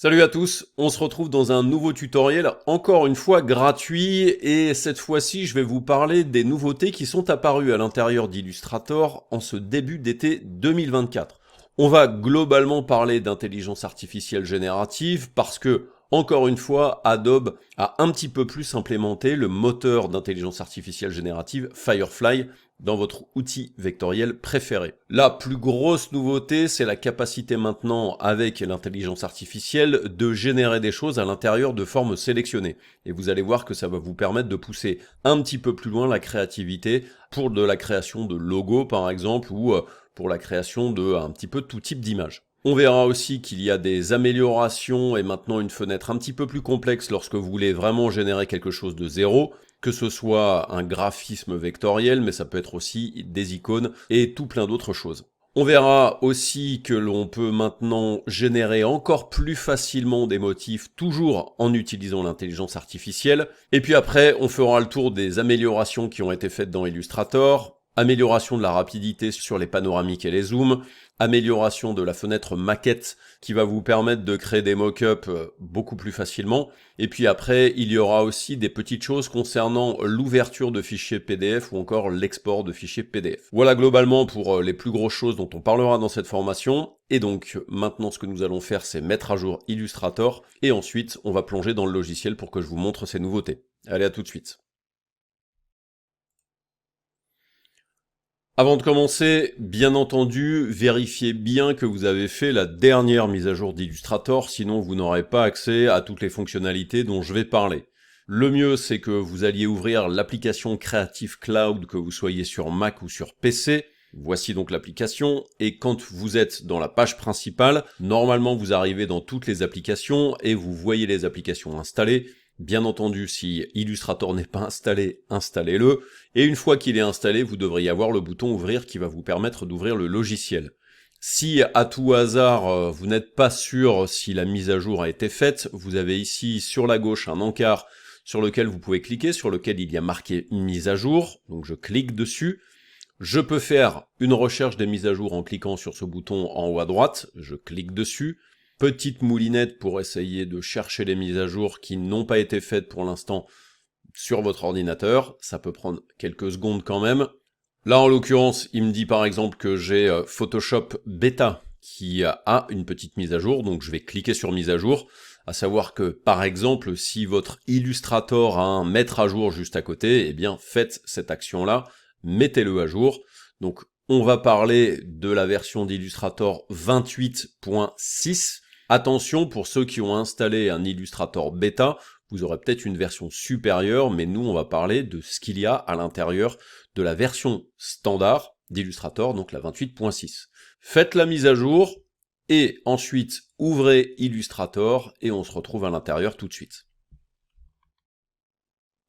Salut à tous, on se retrouve dans un nouveau tutoriel, encore une fois gratuit, et cette fois-ci je vais vous parler des nouveautés qui sont apparues à l'intérieur d'Illustrator en ce début d'été 2024. On va globalement parler d'intelligence artificielle générative parce que, encore une fois, Adobe a un petit peu plus implémenté le moteur d'intelligence artificielle générative Firefly dans votre outil vectoriel préféré. La plus grosse nouveauté, c'est la capacité maintenant, avec l'intelligence artificielle, de générer des choses à l'intérieur de formes sélectionnées. Et vous allez voir que ça va vous permettre de pousser un petit peu plus loin la créativité pour de la création de logos, par exemple, ou pour la création de un petit peu tout type d'images. On verra aussi qu'il y a des améliorations et maintenant une fenêtre un petit peu plus complexe lorsque vous voulez vraiment générer quelque chose de zéro, que ce soit un graphisme vectoriel, mais ça peut être aussi des icônes et tout plein d'autres choses. On verra aussi que l'on peut maintenant générer encore plus facilement des motifs, toujours en utilisant l'intelligence artificielle. Et puis après, on fera le tour des améliorations qui ont été faites dans Illustrator, amélioration de la rapidité sur les panoramiques et les zooms, amélioration de la fenêtre maquette qui va vous permettre de créer des mock-ups beaucoup plus facilement. Et puis après, il y aura aussi des petites choses concernant l'ouverture de fichiers PDF ou encore l'export de fichiers PDF. Voilà globalement pour les plus grosses choses dont on parlera dans cette formation. Et donc maintenant ce que nous allons faire, c'est mettre à jour Illustrator et ensuite on va plonger dans le logiciel pour que je vous montre ces nouveautés. Allez, à tout de suite. Avant de commencer, bien entendu, vérifiez bien que vous avez fait la dernière mise à jour d'Illustrator, sinon vous n'aurez pas accès à toutes les fonctionnalités dont je vais parler. Le mieux, c'est que vous alliez ouvrir l'application Creative Cloud, que vous soyez sur Mac ou sur PC. Voici donc l'application, et quand vous êtes dans la page principale, normalement vous arrivez dans toutes les applications et vous voyez les applications installées. Bien entendu, si Illustrator n'est pas installé, installez-le. Et une fois qu'il est installé, vous devriez avoir le bouton ouvrir qui va vous permettre d'ouvrir le logiciel. Si à tout hasard, vous n'êtes pas sûr si la mise à jour a été faite, vous avez ici sur la gauche un encart sur lequel vous pouvez cliquer, sur lequel il y a marqué mise à jour. Donc je clique dessus. Je peux faire une recherche des mises à jour en cliquant sur ce bouton en haut à droite. Je clique dessus. Petite moulinette pour essayer de chercher les mises à jour qui n'ont pas été faites pour l'instant sur votre ordinateur. Ça peut prendre quelques secondes quand même. Là, en l'occurrence, il me dit par exemple que j'ai Photoshop Beta qui a une petite mise à jour, donc je vais cliquer sur mise à jour. À savoir que, par exemple, si votre Illustrator a un mettre à jour juste à côté, eh bien, faites cette action-là, mettez-le à jour. Donc, on va parler de la version d'Illustrator 28.6. Attention, pour ceux qui ont installé un Illustrator Beta, vous aurez peut-être une version supérieure, mais nous on va parler de ce qu'il y a à l'intérieur de la version standard d'Illustrator, donc la 28.6. Faites la mise à jour, et ensuite ouvrez Illustrator, et on se retrouve à l'intérieur tout de suite.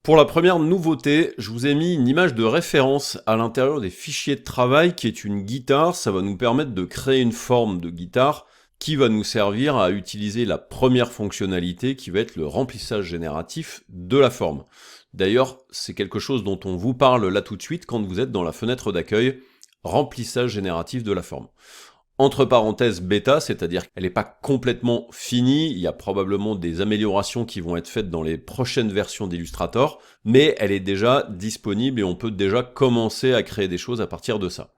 Pour la première nouveauté, je vous ai mis une image de référence à l'intérieur des fichiers de travail qui est une guitare. Ça va nous permettre de créer une forme de guitare qui va nous servir à utiliser la première fonctionnalité qui va être le remplissage génératif de la forme. D'ailleurs, c'est quelque chose dont on vous parle là tout de suite quand vous êtes dans la fenêtre d'accueil, remplissage génératif de la forme. Entre parenthèses bêta, c'est-à-dire qu'elle n'est pas complètement finie, il y a probablement des améliorations qui vont être faites dans les prochaines versions d'Illustrator, mais elle est déjà disponible et on peut déjà commencer à créer des choses à partir de ça.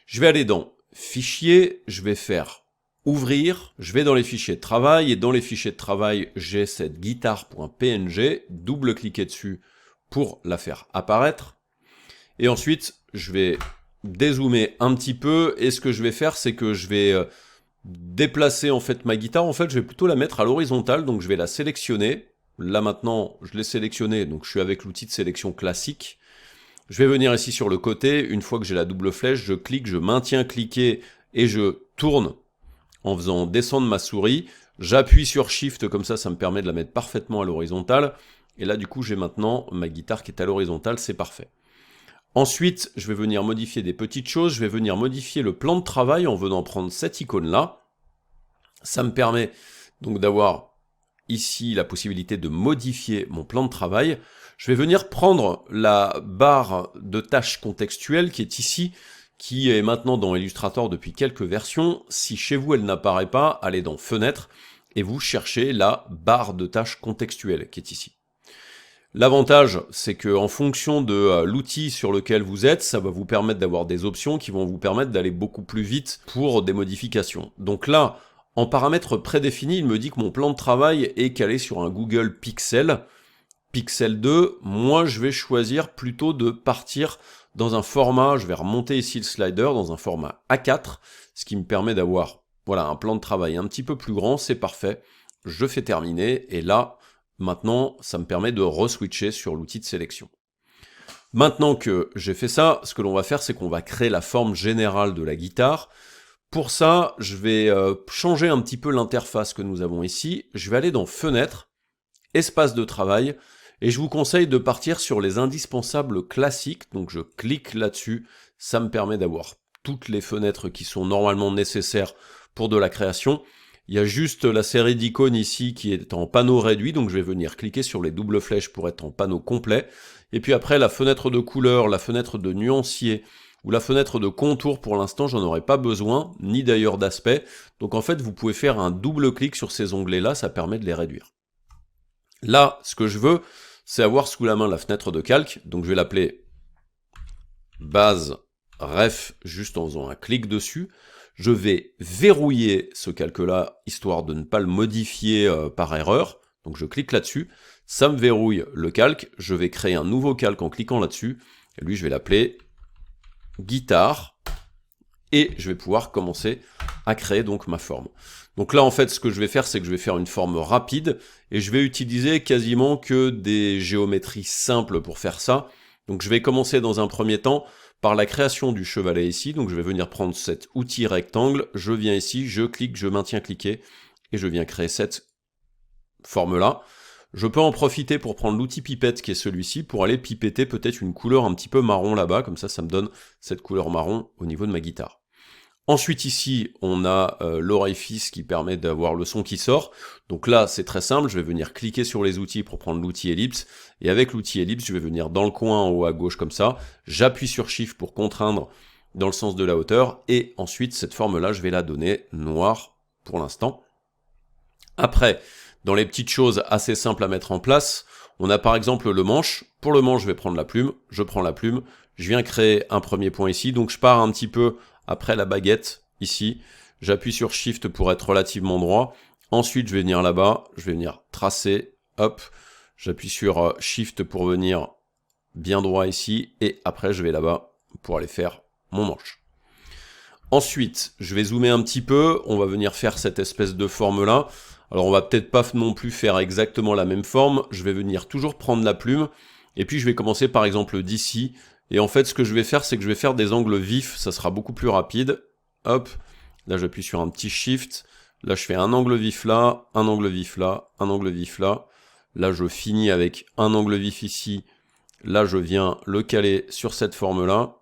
Je vais aller dans Fichier, je vais faire Ouvrir, je vais dans les fichiers de travail, et dans les fichiers de travail, j'ai cette guitare.png, double-cliquer dessus pour la faire apparaître. Et ensuite, je vais dézoomer un petit peu, et ce que je vais faire, c'est que je vais déplacer en fait ma guitare. En fait, je vais plutôt la mettre à l'horizontale, donc je vais la sélectionner. Là maintenant, je l'ai sélectionnée, donc je suis avec l'outil de sélection classique. Je vais venir ici sur le côté, une fois que j'ai la double flèche, je clique, je maintiens cliquer, et je tourne en faisant descendre ma souris, j'appuie sur Shift, comme ça me permet de la mettre parfaitement à l'horizontale, et là du coup j'ai maintenant ma guitare qui est à l'horizontale, c'est parfait. Ensuite, je vais venir modifier des petites choses, je vais venir modifier le plan de travail en venant prendre cette icône-là. Ça me permet donc d'avoir ici la possibilité de modifier mon plan de travail. Je vais venir prendre la barre de tâches contextuelles qui est ici, qui est maintenant dans Illustrator depuis quelques versions. Si chez vous elle n'apparaît pas, allez dans Fenêtre, et vous cherchez la barre de tâches contextuelle qui est ici. L'avantage, c'est que en fonction de l'outil sur lequel vous êtes, ça va vous permettre d'avoir des options qui vont vous permettre d'aller beaucoup plus vite pour des modifications. Donc là, en paramètres prédéfinis, il me dit que mon plan de travail est calé sur un Google Pixel. Pixel 2, moi je vais choisir plutôt de partir dans un format, je vais remonter ici le slider, dans un format A4, ce qui me permet d'avoir voilà, un plan de travail un petit peu plus grand, c'est parfait. Je fais terminer, et là, maintenant, ça me permet de re-switcher sur l'outil de sélection. Maintenant que j'ai fait ça, ce que l'on va faire, c'est qu'on va créer la forme générale de la guitare. Pour ça, je vais changer un petit peu l'interface que nous avons ici. Je vais aller dans Fenêtre, Espace de travail, et je vous conseille de partir sur les indispensables classiques. Donc je clique là-dessus, ça me permet d'avoir toutes les fenêtres qui sont normalement nécessaires pour de la création. Il y a juste la série d'icônes ici qui est en panneau réduit, donc je vais venir cliquer sur les doubles flèches pour être en panneau complet. Et puis après, la fenêtre de couleur, la fenêtre de nuancier ou la fenêtre de contour, pour l'instant, j'en aurais pas besoin, ni d'ailleurs d'aspect. Donc en fait, vous pouvez faire un double clic sur ces onglets-là, ça permet de les réduire. Là, ce que je veux, c'est avoir sous la main la fenêtre de calque, donc je vais l'appeler base ref, juste en faisant un clic dessus. Je vais verrouiller ce calque-là, histoire de ne pas le modifier par erreur. Donc je clique là-dessus, ça me verrouille le calque, je vais créer un nouveau calque en cliquant là-dessus, et lui je vais l'appeler guitare, et je vais pouvoir commencer à créer donc ma forme. Donc là en fait ce que je vais faire, c'est que je vais faire une forme rapide, et je vais utiliser quasiment que des géométries simples pour faire ça. Donc je vais commencer dans un premier temps par la création du chevalet ici, donc je vais venir prendre cet outil rectangle, je viens ici, je clique, je maintiens cliqué, et je viens créer cette forme-là. Je peux en profiter pour prendre l'outil pipette qui est celui-ci, pour aller pipetter peut-être une couleur un petit peu marron là-bas, comme ça, ça me donne cette couleur marron au niveau de ma guitare. Ensuite ici, on a l'orifice qui permet d'avoir le son qui sort. Donc là, c'est très simple, je vais venir cliquer sur les outils pour prendre l'outil ellipse. Et avec l'outil ellipse, je vais venir dans le coin en haut à gauche comme ça. J'appuie sur Shift pour contraindre dans le sens de la hauteur. Et ensuite, cette forme-là, je vais la donner noire pour l'instant. Après, dans les petites choses assez simples à mettre en place, on a par exemple le manche. Pour le manche, je vais prendre la plume. Je prends la plume. Je viens créer un premier point ici. Donc je pars un petit peu après la baguette, ici, j'appuie sur Shift pour être relativement droit. Ensuite, je vais venir là-bas, je vais venir tracer, hop, j'appuie sur Shift pour venir bien droit ici, et après, je vais là-bas pour aller faire mon manche. Ensuite, je vais zoomer un petit peu, on va venir faire cette espèce de forme-là. Alors, on va peut-être pas non plus faire exactement la même forme, je vais venir toujours prendre la plume, et puis je vais commencer par exemple d'ici. Et en fait, ce que je vais faire, c'est que je vais faire des angles vifs, ça sera beaucoup plus rapide. Hop, là j'appuie sur un petit Shift, là je fais un angle vif là, un angle vif là, un angle vif là. Là je finis avec un angle vif ici, là je viens le caler sur cette forme-là.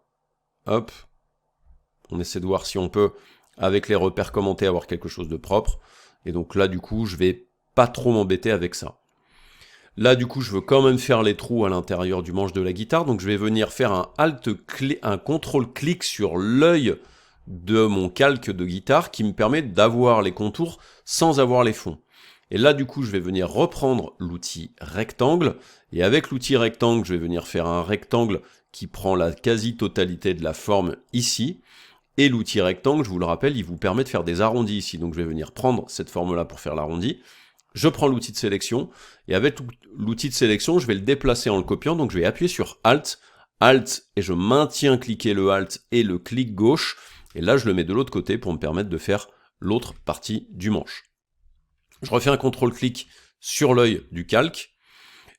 Hop, on essaie de voir si on peut, avec les repères commentés, avoir quelque chose de propre. Et donc là du coup, je vais pas trop m'embêter avec ça. Là, du coup, je veux quand même faire les trous à l'intérieur du manche de la guitare, donc je vais venir faire un contrôle-clic sur l'œil de mon calque de guitare qui me permet d'avoir les contours sans avoir les fonds. Et là, du coup, je vais venir reprendre l'outil rectangle, et avec l'outil rectangle, je vais venir faire un rectangle qui prend la quasi-totalité de la forme ici. Et l'outil rectangle, je vous le rappelle, il vous permet de faire des arrondis ici. Donc je vais venir prendre cette forme-là pour faire l'arrondi. Je prends l'outil de sélection, et avec l'outil de sélection, je vais le déplacer en le copiant, donc je vais appuyer sur Alt, Alt, et je maintiens cliquer le Alt et le clic gauche, et là je le mets de l'autre côté pour me permettre de faire l'autre partie du manche. Je refais un contrôle-clic sur l'œil du calque,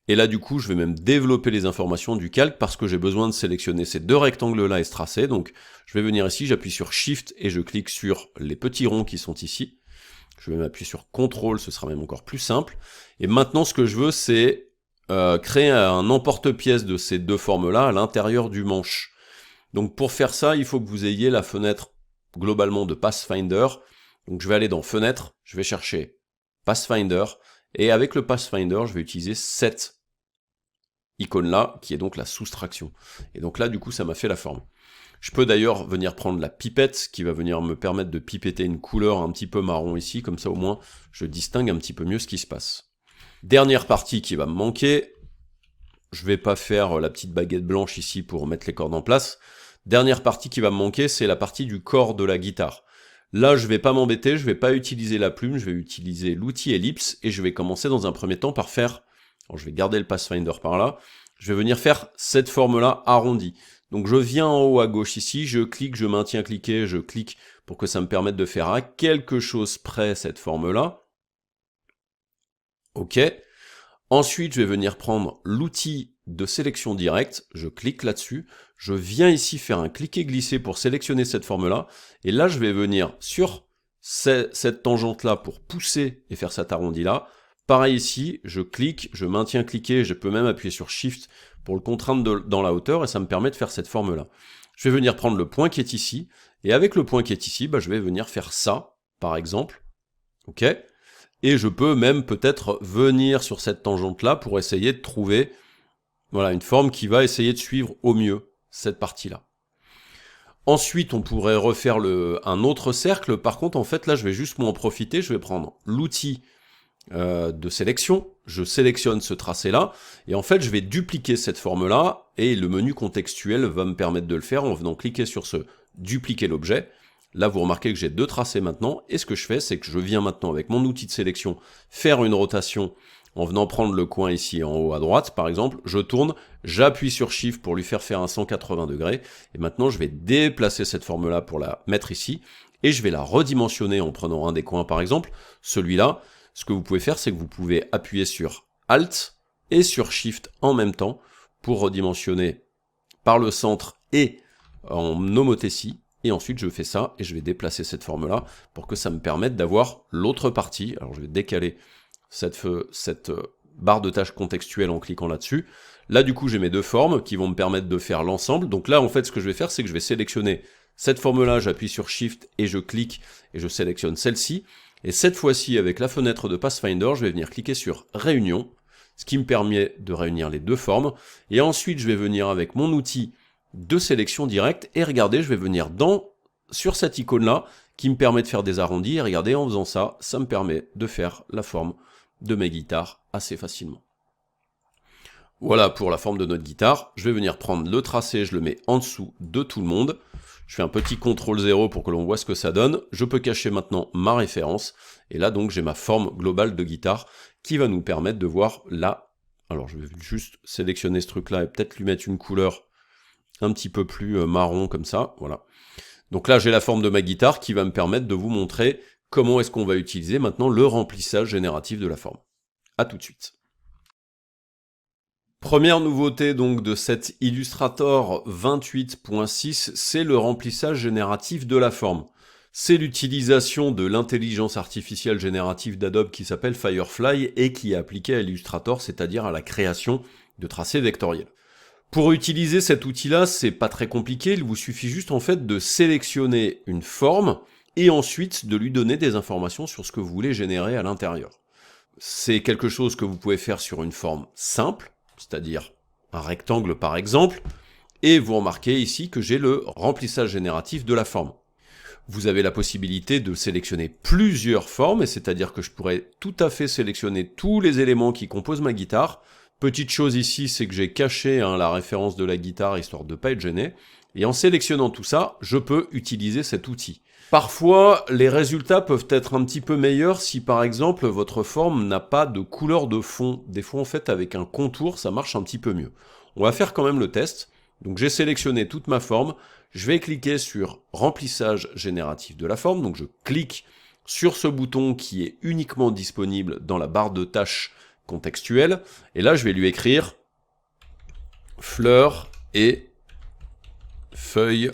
et là du coup je vais même développer les informations du calque parce que j'ai besoin de sélectionner ces deux rectangles-là et se tracer, donc je vais venir ici, j'appuie sur Shift et je clique sur les petits ronds qui sont ici. Je vais m'appuyer sur CTRL, ce sera même encore plus simple. Et maintenant, ce que je veux, c'est créer un emporte-pièce de ces deux formes-là à l'intérieur du manche. Donc pour faire ça, il faut que vous ayez la fenêtre globalement de Pathfinder. Donc je vais aller dans Fenêtre, je vais chercher Pathfinder, et avec le Pathfinder, je vais utiliser cette icône-là, qui est donc la soustraction. Et donc là, du coup, ça m'a fait la forme. Je peux d'ailleurs venir prendre la pipette qui va venir me permettre de pipetter une couleur un petit peu marron ici, comme ça au moins je distingue un petit peu mieux ce qui se passe. Dernière partie qui va me manquer, je vais pas faire la petite baguette blanche ici pour mettre les cordes en place. Dernière partie qui va me manquer, c'est la partie du corps de la guitare. Là, je vais pas m'embêter, je vais pas utiliser la plume, je vais utiliser l'outil ellipse et je vais commencer dans un premier temps par faire, alors je vais garder le Pathfinder par là, je vais venir faire cette forme-là arrondie. Donc je viens en haut à gauche ici, je clique, je maintiens cliquer, je clique pour que ça me permette de faire à quelque chose près cette forme-là. Ok. Ensuite, je vais venir prendre l'outil de sélection directe, je clique là-dessus, je viens ici faire un cliquer-glisser pour sélectionner cette forme-là, et là je vais venir sur cette tangente-là pour pousser et faire cet arrondi-là. Pareil ici, je clique, je maintiens cliquer, je peux même appuyer sur Shift pour le contraindre dans la hauteur, et ça me permet de faire cette forme-là. Je vais venir prendre le point qui est ici, et avec le point qui est ici, je vais venir faire ça, par exemple, ok. Et je peux même peut-être venir sur cette tangente-là pour essayer de trouver voilà, une forme qui va essayer de suivre au mieux cette partie-là. Ensuite, on pourrait refaire un autre cercle. Par contre, en fait, là, je vais juste m'en profiter. Je vais prendre l'outil de sélection. Je sélectionne ce tracé-là. Et en fait, je vais dupliquer cette forme-là. Et le menu contextuel va me permettre de le faire en venant cliquer sur ce « Dupliquer l'objet ». Là, vous remarquez que j'ai deux tracés maintenant, et ce que je fais, c'est que je viens maintenant avec mon outil de sélection faire une rotation en venant prendre le coin ici en haut à droite, par exemple, je tourne, j'appuie sur Shift pour lui faire un 180 degrés, et maintenant je vais déplacer cette forme-là pour la mettre ici, et je vais la redimensionner en prenant un des coins par exemple, celui-là. Ce que vous pouvez faire, c'est que vous pouvez appuyer sur Alt et sur Shift en même temps pour redimensionner par le centre et en homothétie. Et ensuite, je fais ça et je vais déplacer cette forme-là pour que ça me permette d'avoir l'autre partie. Alors, je vais décaler cette barre de tâches contextuelle en cliquant là-dessus. Là, du coup, j'ai mes deux formes qui vont me permettre de faire l'ensemble. Donc là, en fait, ce que je vais faire, c'est que je vais sélectionner cette forme-là, j'appuie sur Shift et je clique et je sélectionne celle-ci. Et cette fois-ci, avec la fenêtre de Pathfinder, je vais venir cliquer sur Réunion, ce qui me permet de réunir les deux formes. Et ensuite, je vais venir avec mon outil de sélection directe, et regardez, je vais venir sur cette icône-là, qui me permet de faire des arrondis, et regardez, en faisant ça, ça me permet de faire la forme de mes guitares assez facilement. Voilà pour la forme de notre guitare. Je vais venir prendre le tracé, je le mets en dessous de tout le monde. Je fais un petit CTRL 0 pour que l'on voit ce que ça donne. Je peux cacher maintenant ma référence, et là donc j'ai ma forme globale de guitare, qui va nous permettre de voir là. Alors je vais juste sélectionner ce truc-là, et peut-être lui mettre une couleur un petit peu plus marron comme ça, voilà. Donc là, j'ai la forme de ma guitare qui va me permettre de vous montrer comment est-ce qu'on va utiliser maintenant le remplissage génératif de la forme. A tout de suite. Première nouveauté donc de cet Illustrator 28.6, c'est le remplissage génératif de la forme. C'est l'utilisation de l'intelligence artificielle générative d'Adobe qui s'appelle Firefly et qui est appliquée à Illustrator, c'est-à-dire à la création de tracés vectoriels. Pour utiliser cet outil-là, c'est pas très compliqué, il vous suffit juste en fait de sélectionner une forme et ensuite de lui donner des informations sur ce que vous voulez générer à l'intérieur. C'est quelque chose que vous pouvez faire sur une forme simple, c'est-à-dire un rectangle par exemple, et vous remarquez ici que j'ai le remplissage génératif de la forme. Vous avez la possibilité de sélectionner plusieurs formes, et c'est-à-dire que je pourrais tout à fait sélectionner tous les éléments qui composent ma guitare. Petite chose ici, c'est que j'ai caché la référence de la guitare, histoire de ne pas être gêné. Et en sélectionnant tout ça, je peux utiliser cet outil. Parfois, les résultats peuvent être un petit peu meilleurs si par exemple votre forme n'a pas de couleur de fond. Des fois, en fait, avec un contour, ça marche un petit peu mieux. On va faire quand même le test. Donc j'ai sélectionné toute ma forme. Je vais cliquer sur remplissage génératif de la forme. Donc je clique sur ce bouton qui est uniquement disponible dans la barre de tâches contextuelle, et là je vais lui écrire fleurs et feuilles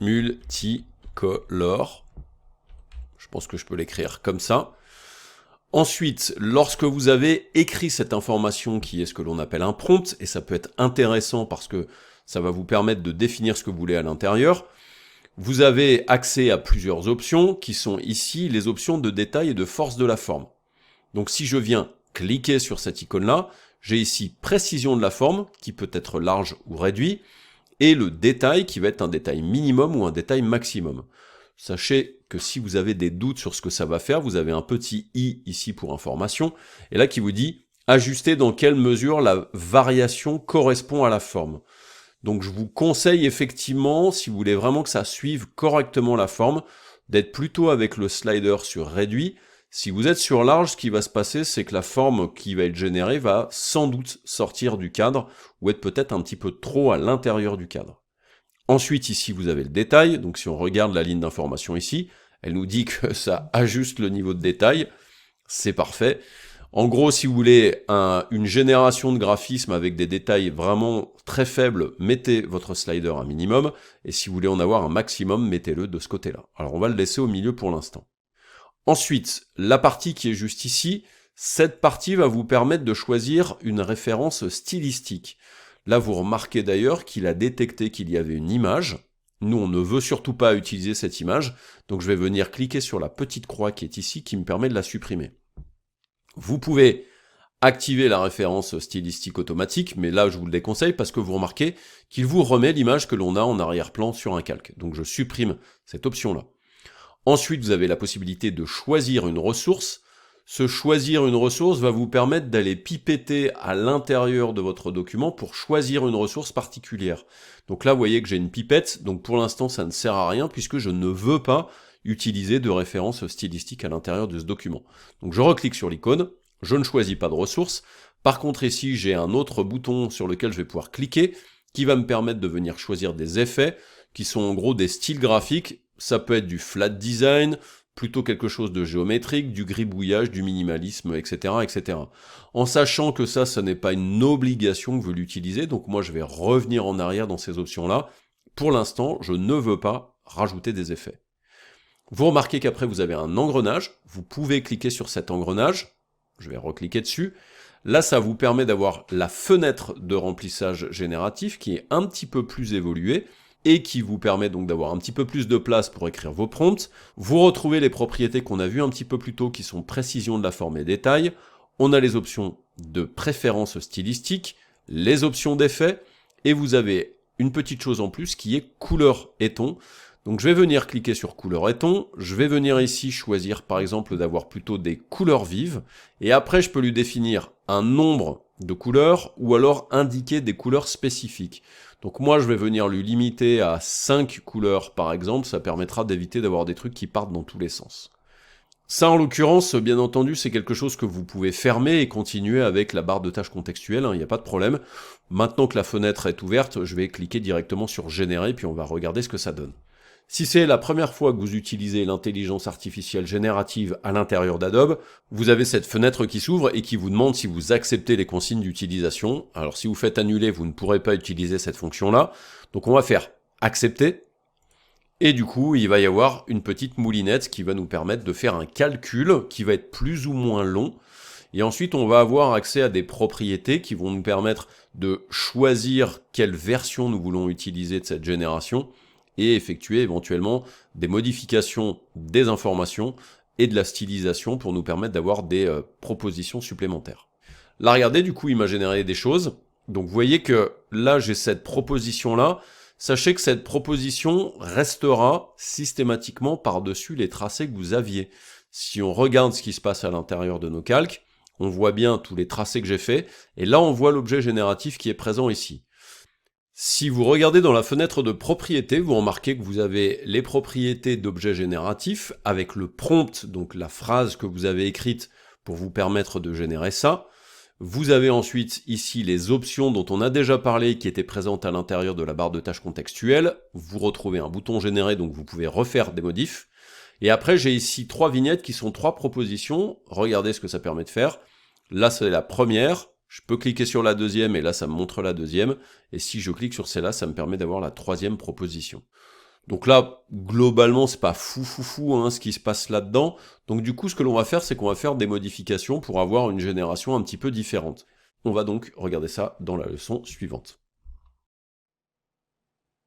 multicolores. Je pense que je peux l'écrire comme ça. Ensuite, lorsque vous avez écrit cette information qui est ce que l'on appelle un prompt, et ça peut être intéressant parce que ça va vous permettre de définir ce que vous voulez à l'intérieur, vous avez accès à plusieurs options qui sont ici les options de détail et de force de la forme. Donc si je viens cliquer sur cette icône-là, j'ai ici précision de la forme, qui peut être large ou réduit. et le détail qui va être un détail minimum ou un détail maximum. Sachez que si vous avez des doutes sur ce que ça va faire, vous avez un petit i ici pour information, et là qui vous dit ajuster dans quelle mesure la variation correspond à la forme. Donc je vous conseille effectivement, si vous voulez vraiment que ça suive correctement la forme, d'être plutôt avec le slider sur réduit. Si vous êtes sur large, ce qui va se passer, c'est que la forme qui va être générée va sans doute sortir du cadre, ou être peut-être un petit peu trop à l'intérieur du cadre. Ensuite, ici, vous avez le détail. Donc si on regarde la ligne d'information ici, elle nous dit que ça ajuste le niveau de détail. C'est parfait. En gros, si vous voulez une génération de graphisme avec des détails vraiment très faibles, mettez votre slider à minimum. Et si vous voulez en avoir un maximum, mettez-le de ce côté-là. Alors on va le laisser au milieu pour l'instant. Ensuite, la partie qui est juste ici, cette partie va vous permettre de choisir une référence stylistique. Là, vous remarquez d'ailleurs qu'il a détecté qu'il y avait une image. Nous, on ne veut surtout pas utiliser cette image, donc je vais venir cliquer sur la petite croix qui est ici, qui me permet de la supprimer. Vous pouvez activer la référence stylistique automatique, mais là, je vous le déconseille parce que vous remarquez qu'il vous remet l'image que l'on a en arrière-plan sur un calque. Donc je supprime cette option-là. Ensuite, vous avez la possibilité de choisir une ressource. Ce choisir une ressource va vous permettre d'aller pipetter à l'intérieur de votre document pour choisir une ressource particulière. Donc là, vous voyez que j'ai une pipette, donc pour l'instant, ça ne sert à rien puisque je ne veux pas utiliser de référence stylistique à l'intérieur de ce document. Donc je reclique sur l'icône, je ne choisis pas de ressource. Par contre, ici, j'ai un autre bouton sur lequel je vais pouvoir cliquer qui va me permettre de venir choisir des effets qui sont en gros des styles graphiques. Ça peut être du flat design, plutôt quelque chose de géométrique, du gribouillage, du minimalisme, etc., etc. En sachant que ça n'est pas une obligation que vous l'utilisez, donc moi je vais revenir en arrière dans ces options-là. Pour l'instant, je ne veux pas rajouter des effets. Vous remarquez qu'après vous avez un engrenage, vous pouvez cliquer sur cet engrenage, je vais recliquer dessus. Là, ça vous permet d'avoir la fenêtre de remplissage génératif qui est un petit peu plus évoluée, et qui vous permet donc d'avoir un petit peu plus de place pour écrire vos prompts. Vous retrouvez les propriétés qu'on a vues un petit peu plus tôt qui sont précision de la forme et détail. On a les options de préférence stylistique, les options d'effet, et vous avez une petite chose en plus qui est couleur et ton. Donc je vais venir cliquer sur couleur et ton, je vais venir ici choisir par exemple d'avoir plutôt des couleurs vives, et après je peux lui définir un nombre de couleurs, ou alors indiquer des couleurs spécifiques. Donc moi je vais venir lui limiter à 5 couleurs par exemple, ça permettra d'éviter d'avoir des trucs qui partent dans tous les sens. Ça en l'occurrence, bien entendu, c'est quelque chose que vous pouvez fermer et continuer avec la barre de tâches contextuelle, il n'y a pas de problème. Maintenant que la fenêtre est ouverte, je vais cliquer directement sur générer, puis on va regarder ce que ça donne. Si c'est la première fois que vous utilisez l'intelligence artificielle générative à l'intérieur d'Adobe, vous avez cette fenêtre qui s'ouvre et qui vous demande si vous acceptez les consignes d'utilisation. Alors si vous faites annuler, vous ne pourrez pas utiliser cette fonction-là. Donc on va faire accepter. Et du coup, il va y avoir une petite moulinette qui va nous permettre de faire un calcul qui va être plus ou moins long. Et ensuite, on va avoir accès à des propriétés qui vont nous permettre de choisir quelle version nous voulons utiliser de cette génération, et effectuer éventuellement des modifications des informations et de la stylisation pour nous permettre d'avoir des propositions supplémentaires. Là, regardez, du coup, il m'a généré des choses. Donc, vous voyez que là, j'ai cette proposition-là. Sachez que cette proposition restera systématiquement par-dessus les tracés que vous aviez. Si on regarde ce qui se passe à l'intérieur de nos calques, on voit bien tous les tracés que j'ai faits. Et là, on voit l'objet génératif qui est présent ici. Si vous regardez dans la fenêtre de propriétés, vous remarquez que vous avez les propriétés d'objets génératifs avec le prompt, donc la phrase que vous avez écrite pour vous permettre de générer ça. Vous avez ensuite ici les options dont on a déjà parlé qui étaient présentes à l'intérieur de la barre de tâches contextuelle. Vous retrouvez un bouton générer, donc vous pouvez refaire des modifs. Et après, j'ai ici 3 vignettes qui sont 3 propositions. Regardez ce que ça permet de faire. Là, c'est la première. Je peux cliquer sur la deuxième et là ça me montre la deuxième, et si je clique sur celle-là, ça me permet d'avoir la troisième proposition. Donc là, globalement, c'est pas fou ce qui se passe là-dedans, donc du coup ce que l'on va faire, c'est qu'on va faire des modifications pour avoir une génération un petit peu différente. On va donc regarder ça dans la leçon suivante.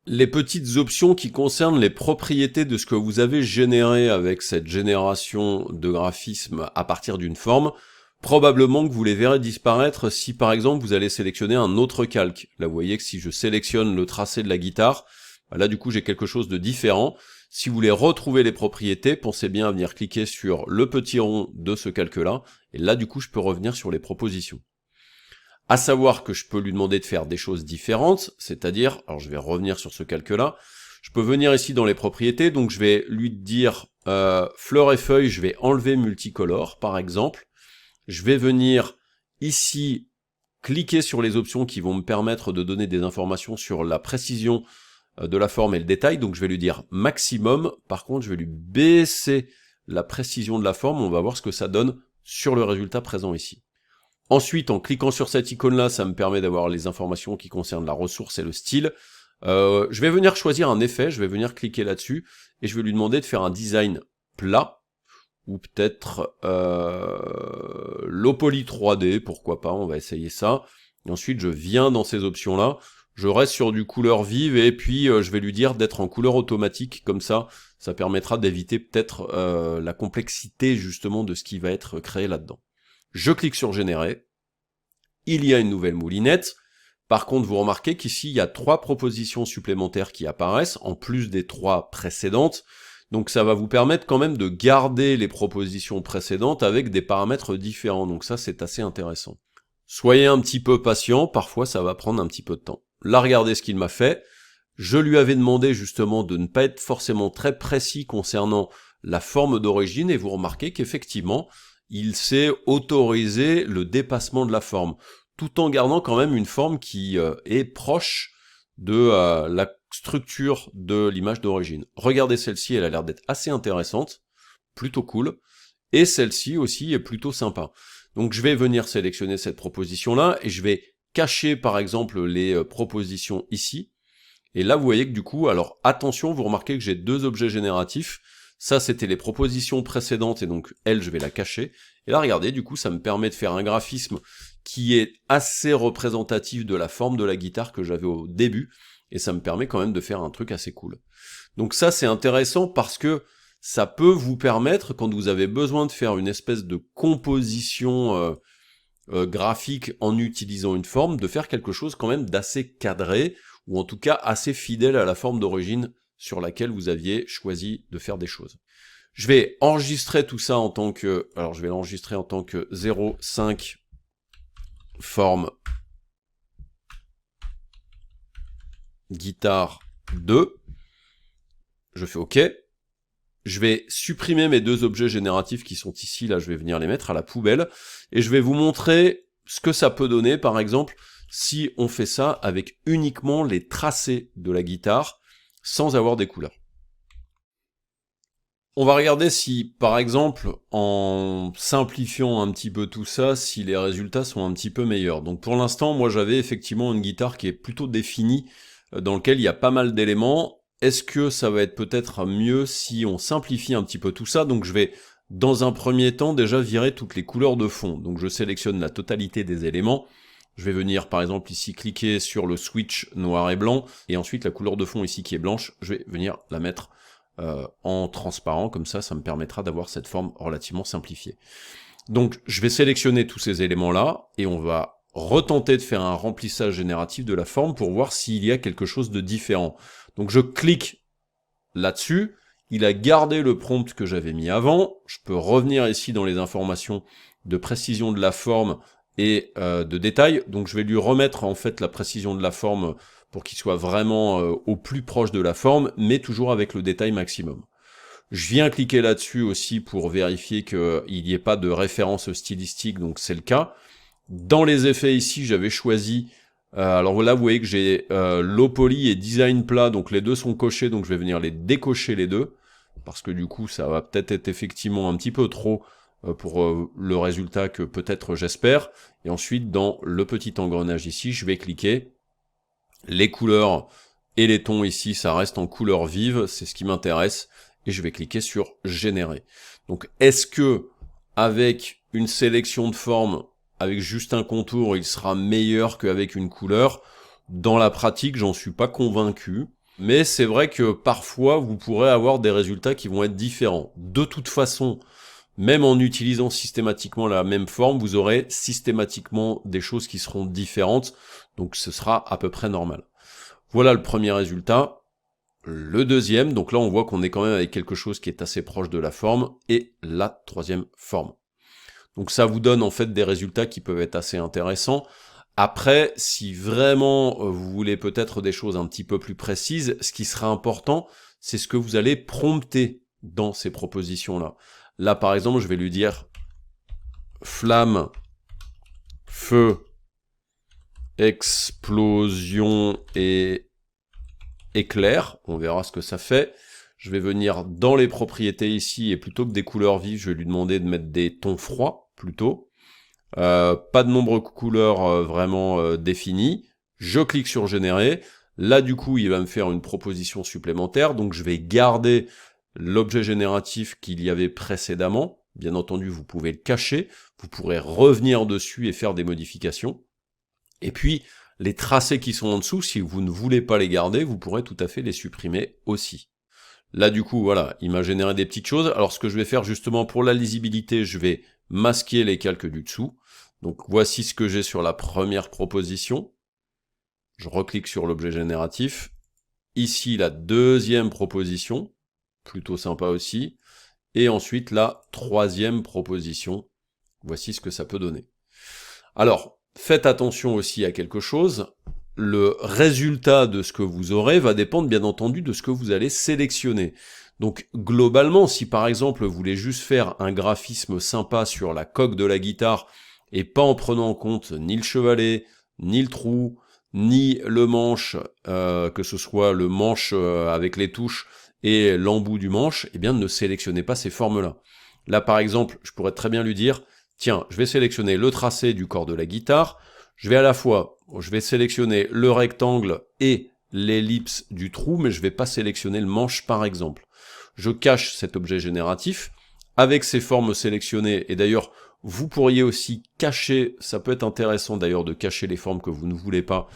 Les petites options qui concernent les propriétés de ce que vous avez généré avec cette génération de graphisme à partir d'une forme. probablement que vous les verrez disparaître si par exemple vous allez sélectionner un autre calque. Là vous voyez que si je sélectionne le tracé de la guitare, là du coup j'ai quelque chose de différent. Si vous voulez retrouver les propriétés, pensez bien à venir cliquer sur le petit rond de ce calque-là, et là du coup je peux revenir sur les propositions. À savoir que je peux lui demander de faire des choses différentes, c'est-à-dire, alors je vais revenir sur ce calque-là, je peux venir ici dans les propriétés, donc je vais lui dire fleurs et feuilles, je vais enlever multicolore par exemple. Je vais venir ici cliquer sur les options qui vont me permettre de donner des informations sur la précision de la forme et le détail, donc je vais lui dire maximum. Par contre je vais lui baisser la précision de la forme, on va voir ce que ça donne sur le résultat présent ici. Ensuite, en cliquant sur cette icône-là, ça me permet d'avoir les informations qui concernent la ressource et le style. Je vais venir choisir un effet, je vais venir cliquer là-dessus, et je vais lui demander de faire un design plat, ou peut-être low poly 3D, pourquoi pas, on va essayer ça. Et ensuite, je viens dans ces options-là, je reste sur du couleur vive, et puis je vais lui dire d'être en couleur automatique, comme ça permettra d'éviter peut-être la complexité justement de ce qui va être créé là-dedans. Je clique sur générer, il y a une nouvelle moulinette. Par contre, vous remarquez qu'ici, il y a 3 propositions supplémentaires qui apparaissent, en plus des 3 précédentes. Donc ça va vous permettre quand même de garder les propositions précédentes avec des paramètres différents. Donc ça, c'est assez intéressant. Soyez un petit peu patient, parfois ça va prendre un petit peu de temps. Là, regardez ce qu'il m'a fait. Je lui avais demandé justement de ne pas être forcément très précis concernant la forme d'origine, et vous remarquez qu'effectivement, il s'est autorisé le dépassement de la forme, tout en gardant quand même une forme qui est proche de la structure de l'image d'origine. Regardez celle-ci, elle a l'air d'être assez intéressante, plutôt cool, et celle-ci aussi est plutôt sympa. Donc je vais venir sélectionner cette proposition-là, et je vais cacher par exemple les propositions ici, et là vous voyez que du coup, alors attention, vous remarquez que j'ai 2 objets génératifs. Ça, c'était les propositions précédentes, et donc, elle, je vais la cacher. Et là, regardez, du coup, ça me permet de faire un graphisme qui est assez représentatif de la forme de la guitare que j'avais au début, et ça me permet quand même de faire un truc assez cool. Donc ça, c'est intéressant parce que ça peut vous permettre, quand vous avez besoin de faire une espèce de composition graphique en utilisant une forme, de faire quelque chose quand même d'assez cadré, ou en tout cas assez fidèle à la forme d'origine sur laquelle vous aviez choisi de faire des choses. Je vais enregistrer tout ça en tant que, alors je vais l'enregistrer en tant que 0,5 forme guitare 2. Je fais OK. Je vais supprimer mes 2 objets génératifs qui sont ici, là je vais venir les mettre à la poubelle, et je vais vous montrer ce que ça peut donner, par exemple, si on fait ça avec uniquement les tracés de la guitare, sans avoir des couleurs. On va regarder si, par exemple, en simplifiant un petit peu tout ça, si les résultats sont un petit peu meilleurs. Donc pour l'instant, moi j'avais effectivement une guitare qui est plutôt définie, dans laquelle il y a pas mal d'éléments. Est-ce que ça va être peut-être mieux si on simplifie un petit peu tout ça? Donc je vais, dans un premier temps, déjà virer toutes les couleurs de fond. Donc je sélectionne la totalité des éléments. Je vais venir par exemple ici cliquer sur le switch noir et blanc, et ensuite la couleur de fond ici qui est blanche, je vais venir la mettre en transparent, comme ça me permettra d'avoir cette forme relativement simplifiée. Donc je vais sélectionner tous ces éléments là, et on va retenter de faire un remplissage génératif de la forme pour voir s'il y a quelque chose de différent. Donc je clique là-dessus, il a gardé le prompt que j'avais mis avant, je peux revenir ici dans les informations de précision de la forme et de détail, donc je vais lui remettre en fait la précision de la forme pour qu'il soit vraiment au plus proche de la forme, mais toujours avec le détail maximum. Je viens cliquer là-dessus aussi pour vérifier qu'il n'y ait pas de référence stylistique, donc c'est le cas. Dans les effets ici, j'avais choisi, alors là vous voyez que j'ai low poly et design plat, donc les deux sont cochés, donc je vais venir les décocher les deux, parce que du coup ça va peut-être être effectivement un petit peu trop pour le résultat que peut-être j'espère. Et ensuite dans le petit engrenage ici, je vais cliquer, les couleurs et les tons ici, ça reste en couleur vive, c'est ce qui m'intéresse, et je vais cliquer sur générer. Donc est-ce que avec une sélection de formes, avec juste un contour, il sera meilleur qu'avec une couleur? Dans la pratique, j'en suis pas convaincu, mais c'est vrai que parfois vous pourrez avoir des résultats qui vont être différents. De toute façon, même en utilisant systématiquement la même forme, vous aurez systématiquement des choses qui seront différentes, donc ce sera à peu près normal. Voilà le premier résultat. Le deuxième, donc là on voit qu'on est quand même avec quelque chose qui est assez proche de la forme, et la troisième forme. Donc ça vous donne en fait des résultats qui peuvent être assez intéressants. Après, si vraiment vous voulez peut-être des choses un petit peu plus précises, ce qui sera important, c'est ce que vous allez prompter dans ces propositions-là. Là, par exemple, je vais lui dire flamme, feu, explosion et éclair. On verra ce que ça fait. Je vais venir dans les propriétés ici, et plutôt que des couleurs vives, je vais lui demander de mettre des tons froids, plutôt. Pas de nombre de couleurs vraiment définies. Je clique sur générer. Là, du coup, il va me faire une proposition supplémentaire. Donc, je vais garder l'objet génératif qu'il y avait précédemment. Bien entendu, vous pouvez le cacher. Vous pourrez revenir dessus et faire des modifications. Et puis, les tracés qui sont en dessous, si vous ne voulez pas les garder, vous pourrez tout à fait les supprimer aussi. Là, du coup, voilà, il m'a généré des petites choses. Alors, ce que je vais faire justement pour la lisibilité, je vais masquer les calques du dessous. Donc, voici ce que j'ai sur la première proposition. Je reclique sur l'objet génératif. Ici, la deuxième proposition, plutôt sympa aussi. Et ensuite, la troisième proposition. Voici ce que ça peut donner. Alors, faites attention aussi à quelque chose. Le résultat de ce que vous aurez va dépendre bien entendu de ce que vous allez sélectionner. Donc globalement, si par exemple vous voulez juste faire un graphisme sympa sur la coque de la guitare et pas en prenant en compte ni le chevalet, ni le trou, ni le manche, que ce soit le manche avec les touches et l'embout du manche, eh bien ne sélectionnez pas ces formes-là. Là par exemple, je pourrais très bien lui dire, tiens, je vais sélectionner le tracé du corps de la guitare, je vais sélectionner le rectangle et l'ellipse du trou, mais je vais pas sélectionner le manche par exemple. Je cache cet objet génératif avec ces formes sélectionnées, et d'ailleurs, vous pourriez aussi cacher, ça peut être intéressant d'ailleurs de cacher les formes que vous ne voulez pas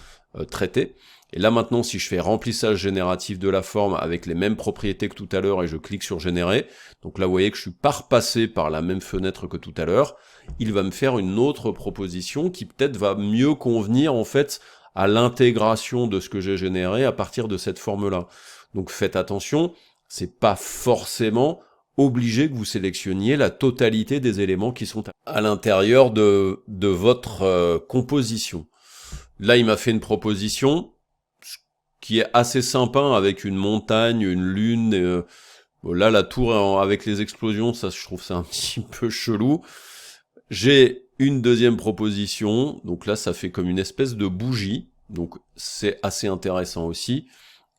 traiter. Et là maintenant, si je fais remplissage génératif de la forme avec les mêmes propriétés que tout à l'heure et je clique sur générer, donc là vous voyez que je suis pas repassé par la même fenêtre que tout à l'heure, il va me faire une autre proposition qui peut-être va mieux convenir en fait à l'intégration de ce que j'ai généré à partir de cette forme-là. Donc faites attention, c'est pas forcément obligé que vous sélectionniez la totalité des éléments qui sont à l'intérieur de votre composition. Là, il m'a fait une proposition qui est assez sympa avec une montagne, une lune. Là, la tour avec les explosions, ça, je trouve ça un petit peu chelou. J'ai une deuxième proposition, donc là, ça fait comme une espèce de bougie, donc c'est assez intéressant aussi.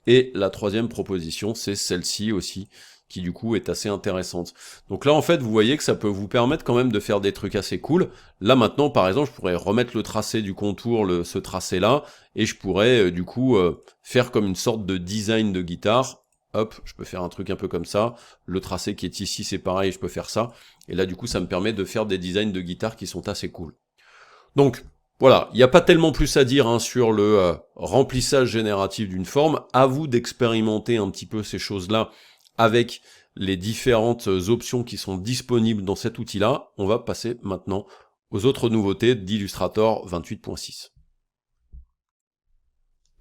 Et la troisième proposition, c'est celle-ci aussi, qui du coup est assez intéressante. Donc là, en fait, vous voyez que ça peut vous permettre quand même de faire des trucs assez cool. Là, maintenant, par exemple, je pourrais remettre le tracé du contour, ce tracé-là, et je pourrais, du coup, faire comme une sorte de design de guitare. Hop, je peux faire un truc un peu comme ça. Le tracé qui est ici, c'est pareil, je peux faire ça. Et là, du coup, ça me permet de faire des designs de guitare qui sont assez cool. Donc, voilà, il n'y a pas tellement plus à dire sur le remplissage génératif d'une forme. À vous d'expérimenter un petit peu ces choses-là avec les différentes options qui sont disponibles dans cet outil-là. On va passer maintenant aux autres nouveautés d'Illustrator 28.6.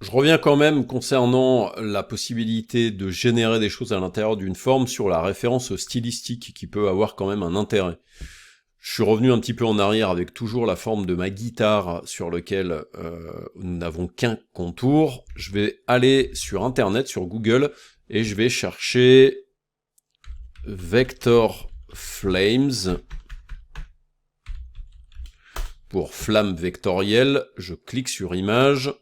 Je reviens quand même concernant la possibilité de générer des choses à l'intérieur d'une forme sur la référence stylistique qui peut avoir quand même un intérêt. Je suis revenu un petit peu en arrière avec toujours la forme de ma guitare sur lequel nous n'avons qu'un contour. Je vais aller sur Internet, sur Google, et je vais chercher Vector Flames pour flamme vectorielle. Je clique sur Image.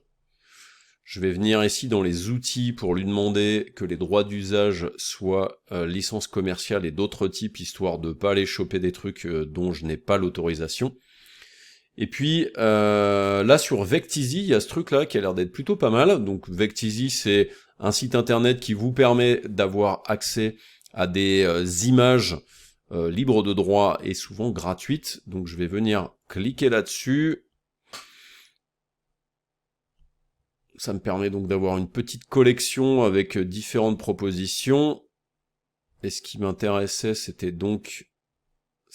Je vais venir ici dans les outils pour lui demander que les droits d'usage soient licence commerciale et d'autres types, histoire de pas aller choper des trucs dont je n'ai pas l'autorisation. Et puis là sur Vecteezy, il y a ce truc là qui a l'air d'être plutôt pas mal. Donc Vecteezy, c'est un site internet qui vous permet d'avoir accès à des images libres de droit et souvent gratuites. Donc je vais venir cliquer là-dessus. Ça me permet donc d'avoir une petite collection avec différentes propositions. Et ce qui m'intéressait, c'était donc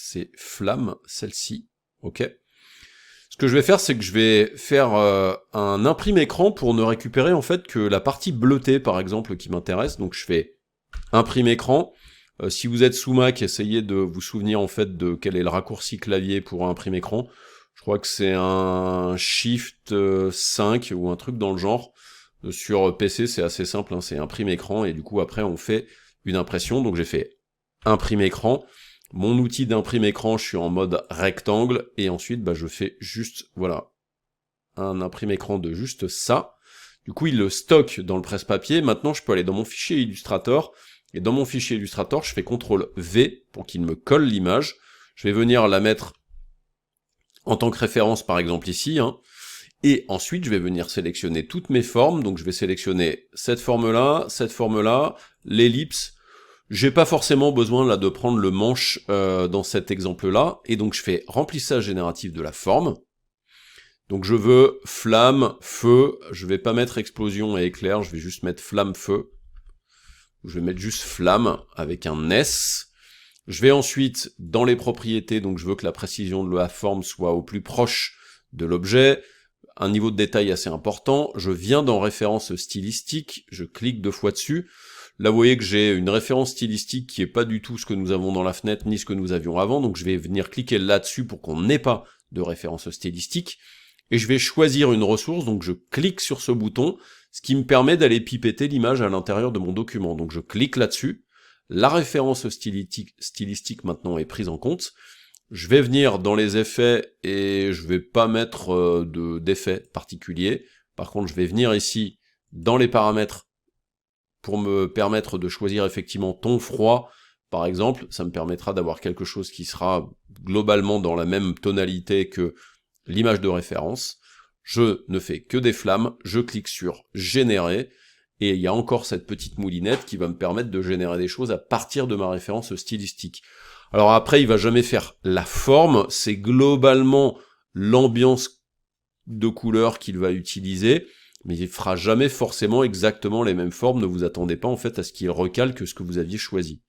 c'est flamme, celle-ci, ok. Ce que je vais faire, c'est que je vais faire un imprime écran pour ne récupérer en fait que la partie bleutée, par exemple, qui m'intéresse. Donc je fais imprime écran. Si vous êtes sous Mac, essayez de vous souvenir en fait de quel est le raccourci clavier pour imprime écran. Je crois que c'est un Shift 5 ou un truc dans le genre. Sur PC, c'est assez simple, hein, c'est imprime écran, et du coup après on fait une impression. Donc j'ai fait imprime écran. Mon outil d'imprime écran, je suis en mode rectangle, et ensuite je fais juste, voilà, un imprime écran de juste ça. Du coup il le stocke dans le presse-papier. Maintenant je peux aller dans mon fichier Illustrator, et dans mon fichier Illustrator je fais CTRL V pour qu'il me colle l'image. Je vais venir la mettre en tant que référence par exemple ici, hein. Et ensuite, je vais venir sélectionner toutes mes formes. Donc je vais sélectionner cette forme-là, l'ellipse. J'ai pas forcément besoin là de prendre le manche dans cet exemple-là. Et donc je fais remplissage génératif de la forme. Donc je veux flamme, feu. Je vais pas mettre explosion et éclair, je vais juste mettre flamme, feu. Je vais mettre juste flamme avec un S. Je vais ensuite, dans les propriétés, donc je veux que la précision de la forme soit au plus proche de l'objet. Un niveau de détail assez important. Je viens dans référence stylistique, je clique 2 fois dessus. Là, vous voyez que j'ai une référence stylistique qui est pas du tout ce que nous avons dans la fenêtre, ni ce que nous avions avant. Donc je vais venir cliquer là-dessus pour qu'on n'ait pas de référence stylistique. Et je vais choisir une ressource, donc je clique sur ce bouton, ce qui me permet d'aller pipetter l'image à l'intérieur de mon document. Donc je clique là-dessus. La référence stylistique maintenant est prise en compte. Je vais venir dans les effets et je vais pas mettre d'effet particulier. Par contre, je vais venir ici dans les paramètres pour me permettre de choisir effectivement ton froid. Par exemple, ça me permettra d'avoir quelque chose qui sera globalement dans la même tonalité que l'image de référence. Je ne fais que des flammes, je clique sur générer, et il y a encore cette petite moulinette qui va me permettre de générer des choses à partir de ma référence stylistique. Alors après, il va jamais faire la forme, c'est globalement l'ambiance de couleur qu'il va utiliser, mais il fera jamais forcément exactement les mêmes formes. Ne vous attendez pas en fait à ce qu'il recalque ce que vous aviez choisi.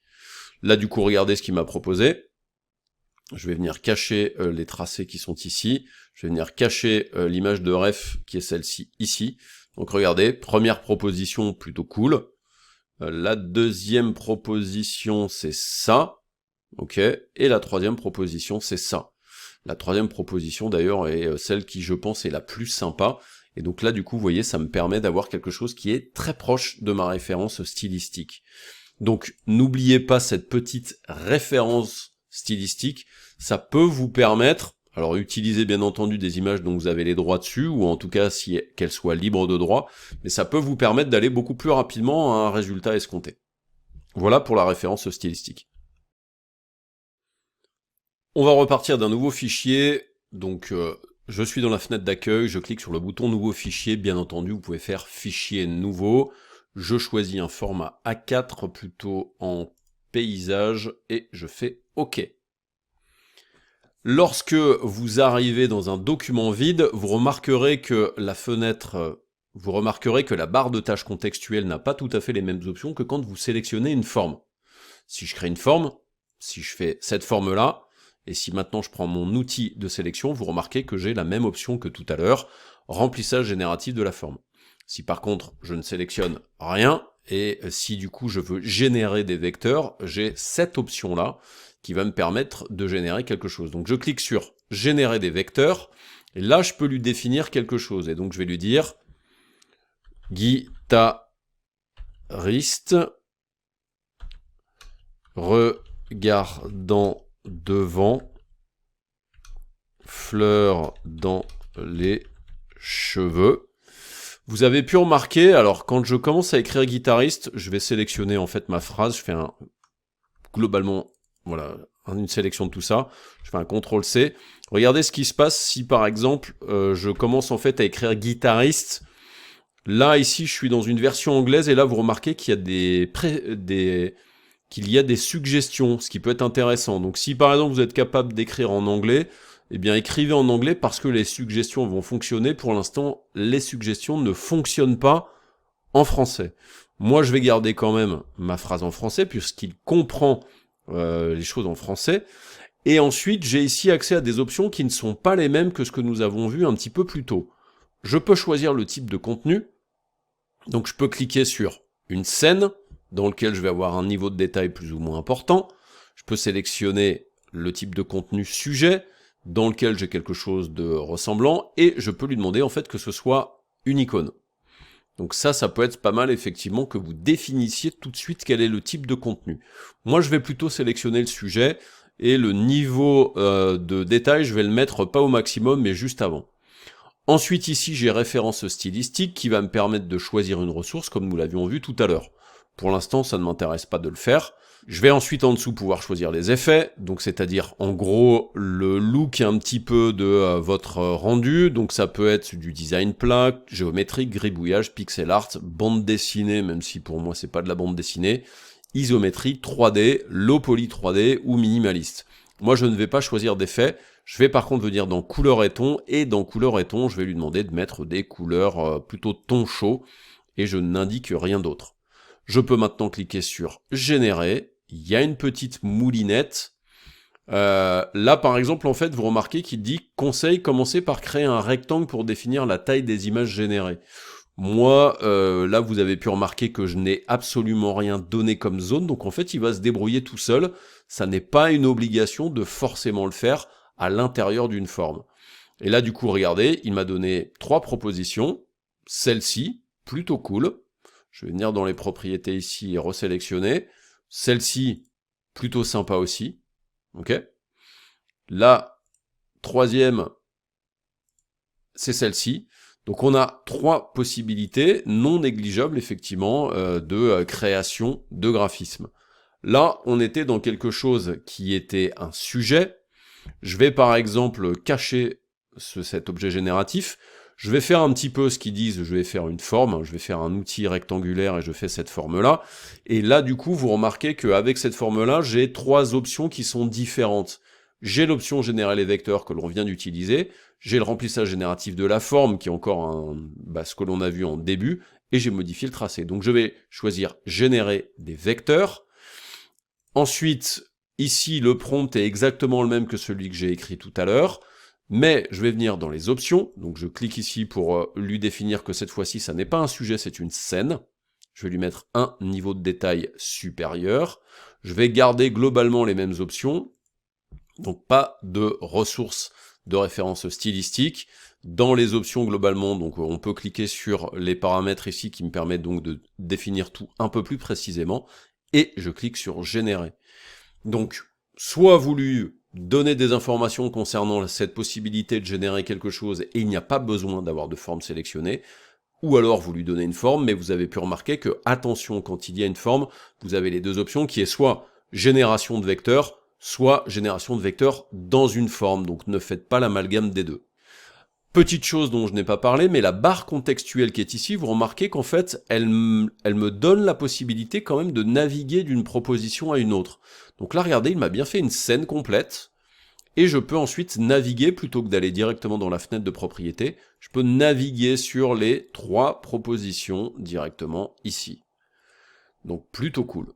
Là du coup, regardez ce qu'il m'a proposé. Je vais venir cacher les tracés qui sont ici. Je vais venir cacher l'image de ref qui est celle-ci ici. Donc regardez, première proposition plutôt cool. La deuxième proposition c'est ça. Ok, et la troisième proposition, c'est ça. La troisième proposition, d'ailleurs, est celle qui, je pense, est la plus sympa. Et donc là, du coup, vous voyez, ça me permet d'avoir quelque chose qui est très proche de ma référence stylistique. Donc, n'oubliez pas cette petite référence stylistique. Ça peut vous permettre, alors utilisez bien entendu des images dont vous avez les droits dessus, ou en tout cas, si qu'elles soient libres de droit, mais ça peut vous permettre d'aller beaucoup plus rapidement à un résultat escompté. Voilà pour la référence stylistique. On va repartir d'un nouveau fichier, donc je suis dans la fenêtre d'accueil, je clique sur le bouton nouveau fichier, bien entendu vous pouvez faire fichier nouveau, je choisis un format A4 plutôt en paysage, et je fais OK. Lorsque vous arrivez dans un document vide, vous remarquerez que la fenêtre, vous remarquerez que la barre de tâches contextuelle n'a pas tout à fait les mêmes options que quand vous sélectionnez une forme. Si je crée une forme, si je fais cette forme-là, et si maintenant je prends mon outil de sélection, vous remarquez que j'ai la même option que tout à l'heure, remplissage génératif de la forme. Si par contre je ne sélectionne rien, et si du coup je veux générer des vecteurs, j'ai cette option-là qui va me permettre de générer quelque chose. Donc je clique sur générer des vecteurs, et là je peux lui définir quelque chose, et donc je vais lui dire guitariste regardant devant, fleurs dans les cheveux. Vous avez pu remarquer, alors quand je commence à écrire guitariste, je vais sélectionner en fait ma phrase, je fais globalement, voilà, une sélection de tout ça, je fais un CTRL-C. Regardez ce qui se passe si par exemple, je commence en fait à écrire guitariste. Là, ici, je suis dans une version anglaise, et là, vous remarquez qu'il y a qu'il y a des suggestions, ce qui peut être intéressant. Donc si par exemple vous êtes capable d'écrire en anglais, eh bien écrivez en anglais parce que les suggestions vont fonctionner. Pour l'instant, les suggestions ne fonctionnent pas en français. Moi, je vais garder quand même ma phrase en français puisqu'il comprend les choses en français. Et ensuite, j'ai ici accès à des options qui ne sont pas les mêmes que ce que nous avons vu un petit peu plus tôt. Je peux choisir le type de contenu. Donc je peux cliquer sur une scène, dans laquelle je vais avoir un niveau de détail plus ou moins important. Je peux sélectionner le type de contenu sujet, dans lequel j'ai quelque chose de ressemblant, et je peux lui demander en fait que ce soit une icône. Donc ça peut être pas mal effectivement que vous définissiez tout de suite quel est le type de contenu. Moi je vais plutôt sélectionner le sujet, et le niveau de détail, je vais le mettre pas au maximum, mais juste avant. Ensuite ici j'ai référence stylistique qui va me permettre de choisir une ressource comme nous l'avions vu tout à l'heure. Pour l'instant ça ne m'intéresse pas de le faire. Je vais ensuite en dessous pouvoir choisir les effets, donc c'est-à-dire en gros le look un petit peu de votre rendu, donc ça peut être du design plat, géométrique, gribouillage, pixel art, bande dessinée, même si pour moi c'est pas de la bande dessinée, isométrie, 3D, low poly 3D ou minimaliste. Moi je ne vais pas choisir d'effets, je vais par contre venir dans couleur et ton, et dans couleur et ton je vais lui demander de mettre des couleurs plutôt ton chaud, et je n'indique rien d'autre. Je peux maintenant cliquer sur générer, il y a une petite moulinette. Là par exemple en fait vous remarquez qu'il dit conseil, commencez par créer un rectangle pour définir la taille des images générées. Moi là vous avez pu remarquer que je n'ai absolument rien donné comme zone, donc en fait il va se débrouiller tout seul, ça n'est pas une obligation de forcément le faire à l'intérieur d'une forme. Et là du coup regardez, il m'a donné 3 propositions, celle-ci, plutôt cool. Je vais venir dans les propriétés ici et resélectionner. Celle-ci, plutôt sympa aussi. Ok. La troisième, c'est celle-ci. Donc on a 3 possibilités non négligeables, effectivement, de création de graphisme. Là, on était dans quelque chose qui était un sujet. Je vais par exemple cacher cet objet génératif. Je vais faire un petit peu ce qu'ils disent, je vais faire une forme, je vais faire un outil rectangulaire et je fais cette forme-là. Et là, du coup, vous remarquez qu'avec cette forme-là, j'ai 3 options qui sont différentes. J'ai l'option générer les vecteurs que l'on vient d'utiliser, j'ai le remplissage génératif de la forme qui est encore ce que l'on a vu en début, et j'ai modifié le tracé. Donc je vais choisir générer des vecteurs. Ensuite, ici, le prompt est exactement le même que celui que j'ai écrit tout à l'heure. Mais je vais venir dans les options, donc je clique ici pour lui définir que cette fois-ci, ça n'est pas un sujet, c'est une scène. Je vais lui mettre un niveau de détail supérieur. Je vais garder globalement les mêmes options, donc pas de ressources de référence stylistique. Dans les options globalement, donc on peut cliquer sur les paramètres ici qui me permettent donc de définir tout un peu plus précisément, et je clique sur générer. Donc, soit voulu donner des informations concernant cette possibilité de générer quelque chose et il n'y a pas besoin d'avoir de forme sélectionnée, ou alors vous lui donnez une forme, mais vous avez pu remarquer que, attention, quand il y a une forme, vous avez les deux options qui est soit génération de vecteurs, soit génération de vecteurs dans une forme, donc ne faites pas l'amalgame des deux. Petite chose dont je n'ai pas parlé, mais la barre contextuelle qui est ici, vous remarquez qu'en fait, elle me donne la possibilité quand même de naviguer d'une proposition à une autre. Donc là, regardez, il m'a bien fait une scène complète, et je peux ensuite naviguer, plutôt que d'aller directement dans la fenêtre de propriété, je peux naviguer sur les 3 propositions directement ici. Donc plutôt cool.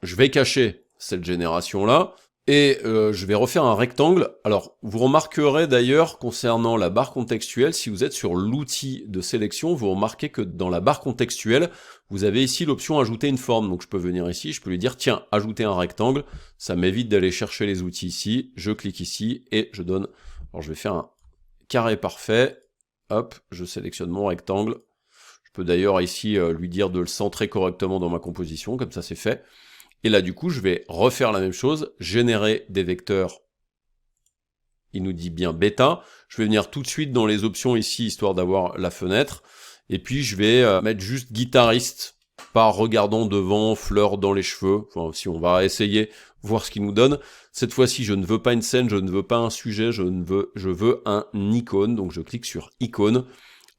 Je vais cacher cette génération-là, et je vais refaire un rectangle. Alors, vous remarquerez d'ailleurs, concernant la barre contextuelle, si vous êtes sur l'outil de sélection, vous remarquez que dans la barre contextuelle, vous avez ici l'option ajouter une forme. Donc je peux venir ici, je peux lui dire, tiens, ajouter un rectangle. Ça m'évite d'aller chercher les outils ici. Je clique ici et je donne... Alors je vais faire un carré parfait. Hop, je sélectionne mon rectangle. Je peux d'ailleurs ici lui dire de le centrer correctement dans ma composition, comme ça c'est fait. Et là, du coup, je vais refaire la même chose, générer des vecteurs. Il nous dit bien bêta. Je vais venir tout de suite dans les options ici, histoire d'avoir la fenêtre. Et puis, je vais mettre juste guitariste, par regardant devant, fleurs dans les cheveux. Enfin, si on va essayer, voir ce qu'il nous donne. Cette fois-ci, je ne veux pas une scène, je ne veux pas un sujet, je veux un icône. Donc, je clique sur icône.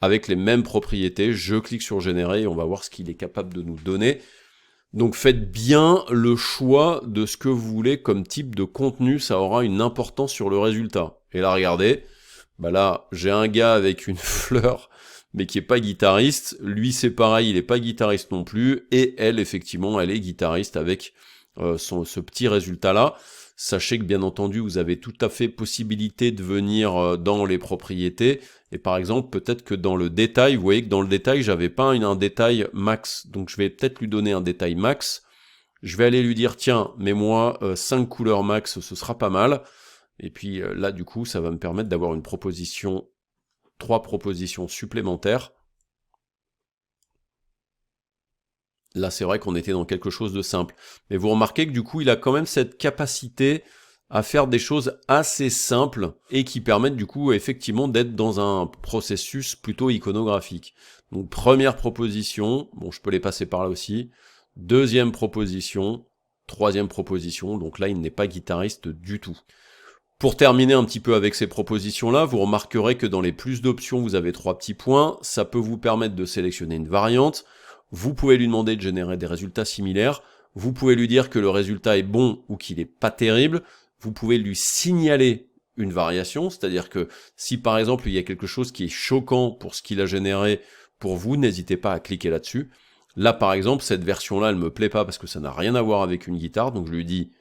Avec les mêmes propriétés, je clique sur générer et on va voir ce qu'il est capable de nous donner. Donc faites bien le choix de ce que vous voulez comme type de contenu, ça aura une importance sur le résultat. Et là regardez, bah là j'ai un gars avec une fleur, mais qui est pas guitariste, lui c'est pareil, il est pas guitariste non plus, et elle effectivement elle est guitariste avec ce petit résultat là. Sachez que bien entendu, vous avez tout à fait possibilité de venir dans les propriétés, et par exemple, peut-être que dans le détail, vous voyez que dans le détail, j'avais pas un détail max, donc je vais peut-être lui donner un détail max. Je vais aller lui dire, tiens, mets-moi 5 couleurs max, ce sera pas mal. Et puis là, du coup, ça va me permettre d'avoir une proposition, 3 propositions supplémentaires. Là, c'est vrai qu'on était dans quelque chose de simple. Mais vous remarquez que du coup, il a quand même cette capacité à faire des choses assez simples et qui permettent du coup effectivement d'être dans un processus plutôt iconographique. Donc première proposition, bon je peux les passer par là aussi, deuxième proposition, troisième proposition, donc là il n'est pas guitariste du tout. Pour terminer un petit peu avec ces propositions-là, vous remarquerez que dans les plus d'options, vous avez 3 petits points, ça peut vous permettre de sélectionner une variante. Vous pouvez lui demander de générer des résultats similaires, vous pouvez lui dire que le résultat est bon ou qu'il est pas terrible, vous pouvez lui signaler une variation, c'est-à-dire que si par exemple il y a quelque chose qui est choquant pour ce qu'il a généré pour vous, n'hésitez pas à cliquer là-dessus. Là par exemple, cette version-là, elle me plaît pas parce que ça n'a rien à voir avec une guitare, donc je lui dis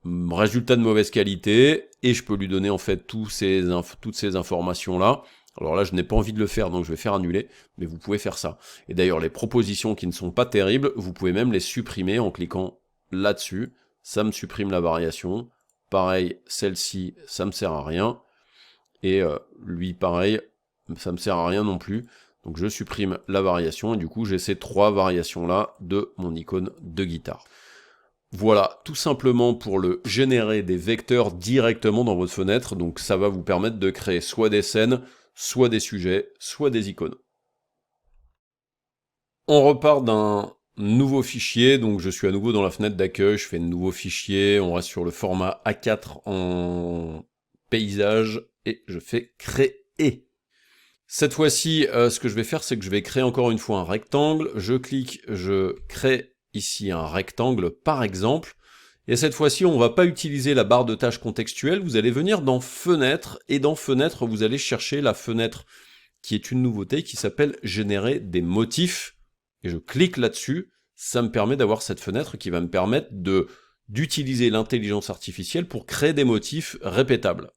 résultat de mauvaise qualité, et je peux lui donner en fait toutes ces informations-là. Alors là, je n'ai pas envie de le faire, donc je vais faire annuler, mais vous pouvez faire ça. Et d'ailleurs, les propositions qui ne sont pas terribles, vous pouvez même les supprimer en cliquant là-dessus. Ça me supprime la variation. Pareil, celle-ci, ça me sert à rien. Et lui, pareil, ça me sert à rien non plus. Donc je supprime la variation, et du coup, j'ai ces 3 variations-là de mon icône de guitare. Voilà, tout simplement pour le générer des vecteurs directement dans votre fenêtre, donc ça va vous permettre de créer soit des scènes, soit des sujets, soit des icônes. On repart d'un nouveau fichier, donc je suis à nouveau dans la fenêtre d'accueil, je fais un nouveau fichier, on reste sur le format A4 en paysage, et je fais créer. Cette fois-ci, ce que je vais faire, c'est que je vais créer encore une fois un rectangle, je clique, je crée ici un rectangle par exemple, et cette fois-ci on va pas utiliser la barre de tâches contextuelle, vous allez venir dans fenêtre, et dans fenêtre vous allez chercher la fenêtre qui est une nouveauté qui s'appelle générer des motifs, et je clique là-dessus, ça me permet d'avoir cette fenêtre qui va me permettre d'utiliser l'intelligence artificielle pour créer des motifs répétables.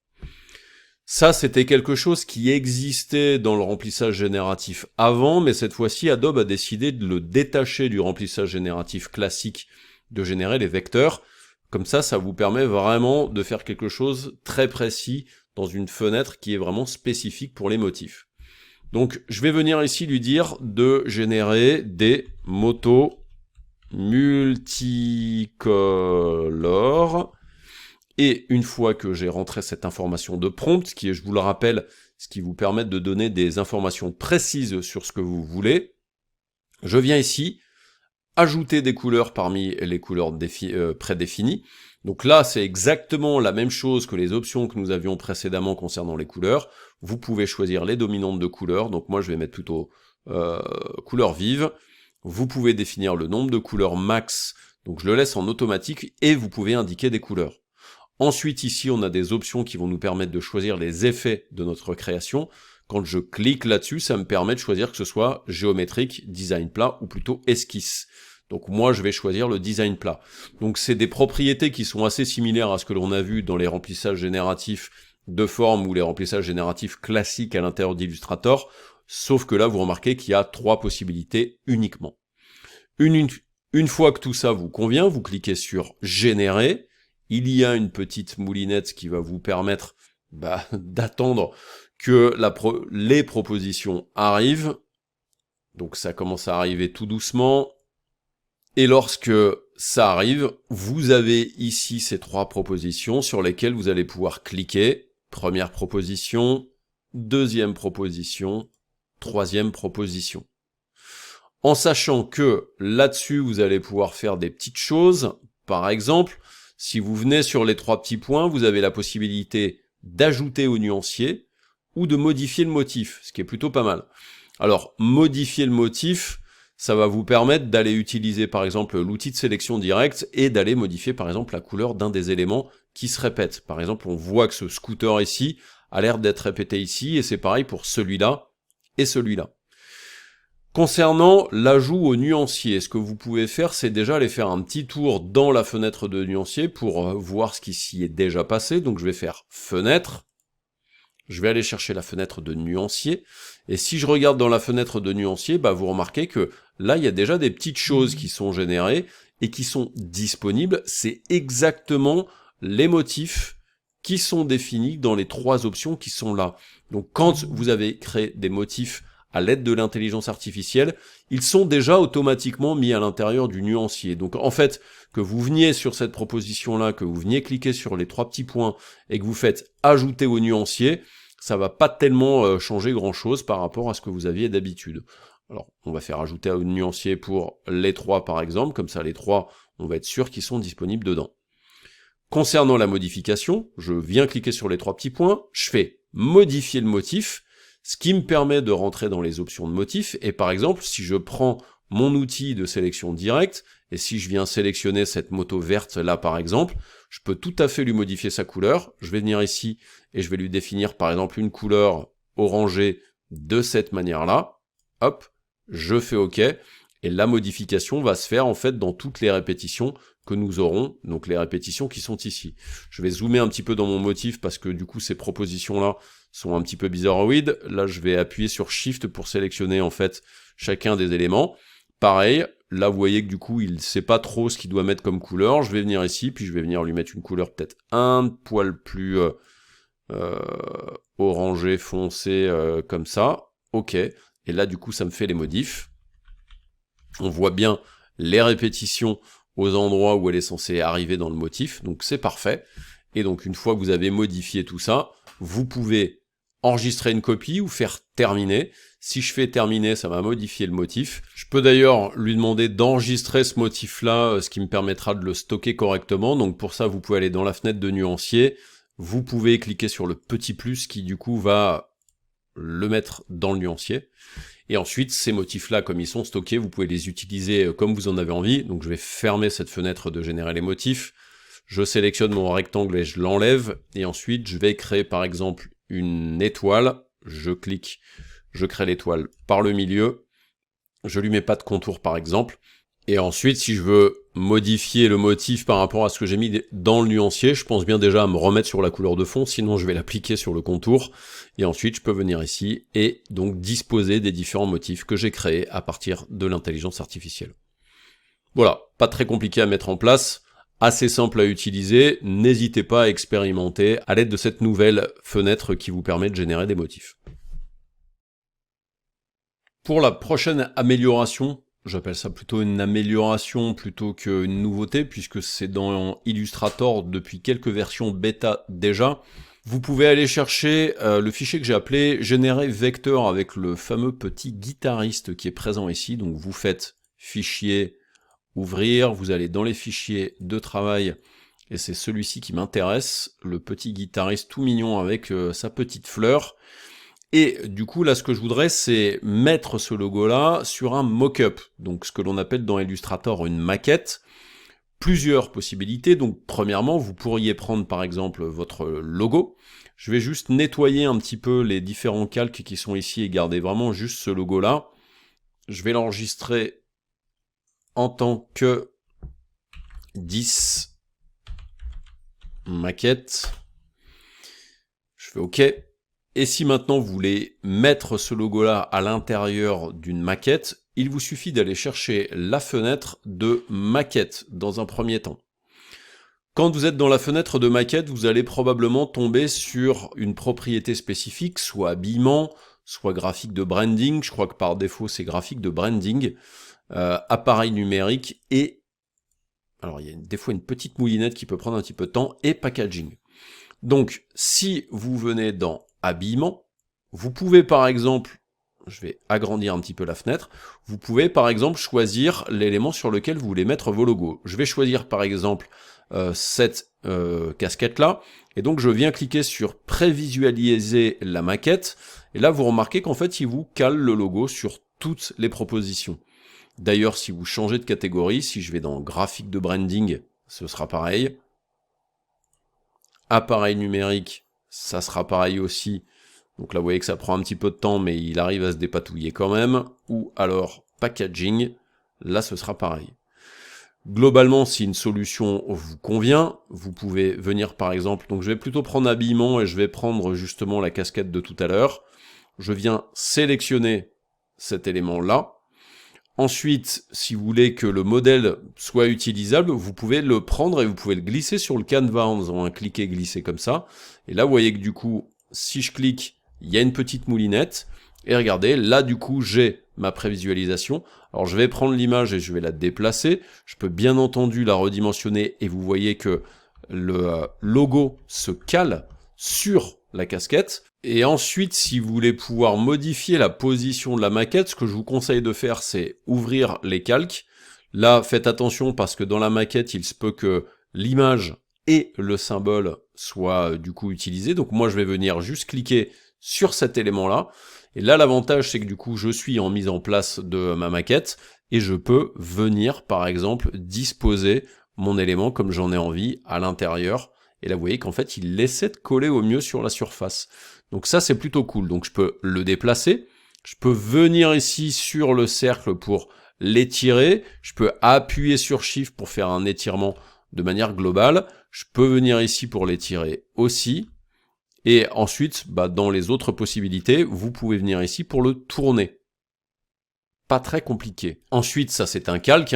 Ça, c'était quelque chose qui existait dans le remplissage génératif avant, mais cette fois-ci, Adobe a décidé de le détacher du remplissage génératif classique de générer les vecteurs. Comme ça vous permet vraiment de faire quelque chose très précis dans une fenêtre qui est vraiment spécifique pour les motifs. Donc, je vais venir ici lui dire de générer des motos multicolores. Et une fois que j'ai rentré cette information de prompt, qui est, je vous le rappelle, ce qui vous permet de donner des informations précises sur ce que vous voulez, je viens ici ajouter des couleurs parmi les couleurs prédéfinies. Donc là, c'est exactement la même chose que les options que nous avions précédemment concernant les couleurs. Vous pouvez choisir les dominantes de couleurs, donc moi je vais mettre plutôt couleur vive. Vous pouvez définir le nombre de couleurs max, donc je le laisse en automatique, et vous pouvez indiquer des couleurs. Ensuite, ici, on a des options qui vont nous permettre de choisir les effets de notre création. Quand je clique là-dessus, ça me permet de choisir que ce soit géométrique, design plat ou plutôt esquisse. Donc moi, je vais choisir le design plat. Donc c'est des propriétés qui sont assez similaires à ce que l'on a vu dans les remplissages génératifs de forme ou les remplissages génératifs classiques à l'intérieur d'Illustrator, sauf que là, vous remarquez qu'il y a 3 possibilités uniquement. Une fois que tout ça vous convient, vous cliquez sur « Générer ». Il y a une petite moulinette qui va vous permettre d'attendre que les propositions arrivent. Donc ça commence à arriver tout doucement. Et lorsque ça arrive, vous avez ici ces 3 propositions sur lesquelles vous allez pouvoir cliquer. Première proposition, deuxième proposition, troisième proposition. En sachant que là-dessus, vous allez pouvoir faire des petites choses. Par exemple, si vous venez sur les 3 petits points, vous avez la possibilité d'ajouter au nuancier ou de modifier le motif, ce qui est plutôt pas mal. Alors, modifier le motif, ça va vous permettre d'aller utiliser par exemple l'outil de sélection directe et d'aller modifier par exemple la couleur d'un des éléments qui se répètent. Par exemple, on voit que ce scooter ici a l'air d'être répété ici, et c'est pareil pour celui-là et celui-là. Concernant l'ajout au nuancier, ce que vous pouvez faire, c'est déjà aller faire un petit tour dans la fenêtre de nuancier pour voir ce qui s'y est déjà passé. Donc je vais faire fenêtre, je vais aller chercher la fenêtre de nuancier, et si je regarde dans la fenêtre de nuancier, bah vous remarquez que là il y a déjà des petites choses qui sont générées et qui sont disponibles. C'est exactement les motifs qui sont définis dans les 3 options qui sont là. Donc quand vous avez créé des motifs à l'aide de l'intelligence artificielle, ils sont déjà automatiquement mis à l'intérieur du nuancier. Donc en fait, que vous veniez sur cette proposition-là, que vous veniez cliquer sur les 3 petits points et que vous faites ajouter au nuancier, ça va pas tellement changer grand-chose par rapport à ce que vous aviez d'habitude. Alors, on va faire ajouter au nuancier pour les 3 par exemple, comme ça les 3, on va être sûr qu'ils sont disponibles dedans. Concernant la modification, je viens cliquer sur les 3 petits points, je fais modifier le motif, ce qui me permet de rentrer dans les options de motif, et par exemple, si je prends mon outil de sélection directe, et si je viens sélectionner cette moto verte là par exemple, je peux tout à fait lui modifier sa couleur. Je vais venir ici, et je vais lui définir par exemple une couleur orangée de cette manière-là. Hop, je fais OK, et la modification va se faire en fait dans toutes les répétitions que nous aurons, donc les répétitions qui sont ici. Je vais zoomer un petit peu dans mon motif parce que du coup ces propositions-là sont un petit peu bizarroïdes. Là je vais appuyer sur Shift pour sélectionner en fait chacun des éléments. Pareil, là vous voyez que du coup il sait pas trop ce qu'il doit mettre comme couleur. Je vais venir ici, puis je vais venir lui mettre une couleur peut-être un poil plus orangé, foncé, comme ça. OK, et là du coup ça me fait les modifs. On voit bien les répétitions aux endroits où elle est censée arriver dans le motif, donc c'est parfait. Et donc une fois que vous avez modifié tout ça, vous pouvez enregistrer une copie ou faire terminer. Si je fais terminer, ça va modifier le motif. Je peux d'ailleurs lui demander d'enregistrer ce motif-là, ce qui me permettra de le stocker correctement. Donc pour ça, vous pouvez aller dans la fenêtre de nuancier, vous pouvez cliquer sur le petit plus qui du coup va le mettre dans le nuancier. Et ensuite, ces motifs-là, comme ils sont stockés, vous pouvez les utiliser comme vous en avez envie. Donc je vais fermer cette fenêtre de générer les motifs. Je sélectionne mon rectangle et je l'enlève. Et ensuite, je vais créer par exemple une étoile. Je clique, je crée l'étoile par le milieu. Je lui mets pas de contour par exemple. Et ensuite, si je veux modifier le motif par rapport à ce que j'ai mis dans le nuancier, je pense bien déjà à me remettre sur la couleur de fond, sinon je vais l'appliquer sur le contour. Et ensuite, je peux venir ici et donc disposer des différents motifs que j'ai créés à partir de l'intelligence artificielle. Voilà, pas très compliqué à mettre en place, assez simple à utiliser. N'hésitez pas à expérimenter à l'aide de cette nouvelle fenêtre qui vous permet de générer des motifs. Pour la prochaine amélioration, j'appelle ça plutôt une amélioration plutôt qu'une nouveauté, puisque c'est dans Illustrator depuis quelques versions bêta déjà. Vous pouvez aller chercher le fichier que j'ai appelé générer vecteur avec le fameux petit guitariste qui est présent ici. Donc vous faites fichier, ouvrir, vous allez dans les fichiers de travail, et c'est celui-ci qui m'intéresse, le petit guitariste tout mignon avec sa petite fleur. Et du coup, là, ce que je voudrais, c'est mettre ce logo-là sur un mock-up, donc ce que l'on appelle dans Illustrator une maquette. Plusieurs possibilités. Donc, premièrement, vous pourriez prendre, par exemple, votre logo. Je vais juste nettoyer un petit peu les différents calques qui sont ici et garder vraiment juste ce logo-là. Je vais l'enregistrer en tant que 10 maquette. Je fais OK. Et si maintenant vous voulez mettre ce logo-là à l'intérieur d'une maquette, il vous suffit d'aller chercher la fenêtre de maquette dans un premier temps. Quand vous êtes dans la fenêtre de maquette, vous allez probablement tomber sur une propriété spécifique, soit habillement, soit graphique de branding. Je crois que par défaut c'est graphique de branding, appareil numérique et, alors il y a des fois une petite moulinette qui peut prendre un petit peu de temps, et packaging. Donc si vous venez dans habillement, vous pouvez par exemple, je vais agrandir un petit peu la fenêtre, vous pouvez par exemple choisir l'élément sur lequel vous voulez mettre vos logos. Je vais choisir par exemple cette casquette-là, et donc je viens cliquer sur prévisualiser la maquette, et là vous remarquez qu'en fait il vous cale le logo sur toutes les propositions. D'ailleurs si vous changez de catégorie, si je vais dans graphique de branding, ce sera pareil. Appareil numérique, ça sera pareil aussi Donc là, vous voyez que ça prend un petit peu de temps, mais il arrive à se dépatouiller quand même. Ou alors, packaging, là, ce sera pareil. Globalement, si une solution vous convient, vous pouvez venir par exemple, donc je vais plutôt prendre habillement et je vais prendre justement la casquette de tout à l'heure. Je viens sélectionner cet élément-là. Ensuite, si vous voulez que le modèle soit utilisable, vous pouvez le prendre et vous pouvez le glisser sur le canevas en faisant un cliquer-glisser comme ça. Et là, vous voyez que du coup, si je clique, il y a une petite moulinette. Et regardez, là du coup, j'ai ma prévisualisation. Alors je vais prendre l'image et je vais la déplacer. Je peux bien entendu la redimensionner et vous voyez que le logo se cale sur la casquette. Et ensuite, si vous voulez pouvoir modifier la position de la maquette, ce que je vous conseille de faire, c'est ouvrir les calques. Là, faites attention parce que dans la maquette, il se peut que l'image et le symbole soient du coup utilisés. Donc moi, je vais venir juste cliquer sur cet élément-là. Et là, l'avantage, c'est que du coup, je suis en mise en place de ma maquette et je peux venir, par exemple, disposer mon élément comme j'en ai envie à l'intérieur. Et là, vous voyez qu'en fait, il essaie de coller au mieux sur la surface. Donc ça, c'est plutôt cool. Donc je peux le déplacer. Je peux venir ici sur le cercle pour l'étirer. Je peux appuyer sur Shift pour faire un étirement de manière globale. Je peux venir ici pour l'étirer aussi. Et ensuite, dans les autres possibilités, vous pouvez venir ici pour le tourner. Pas très compliqué. Ensuite, ça c'est un calque.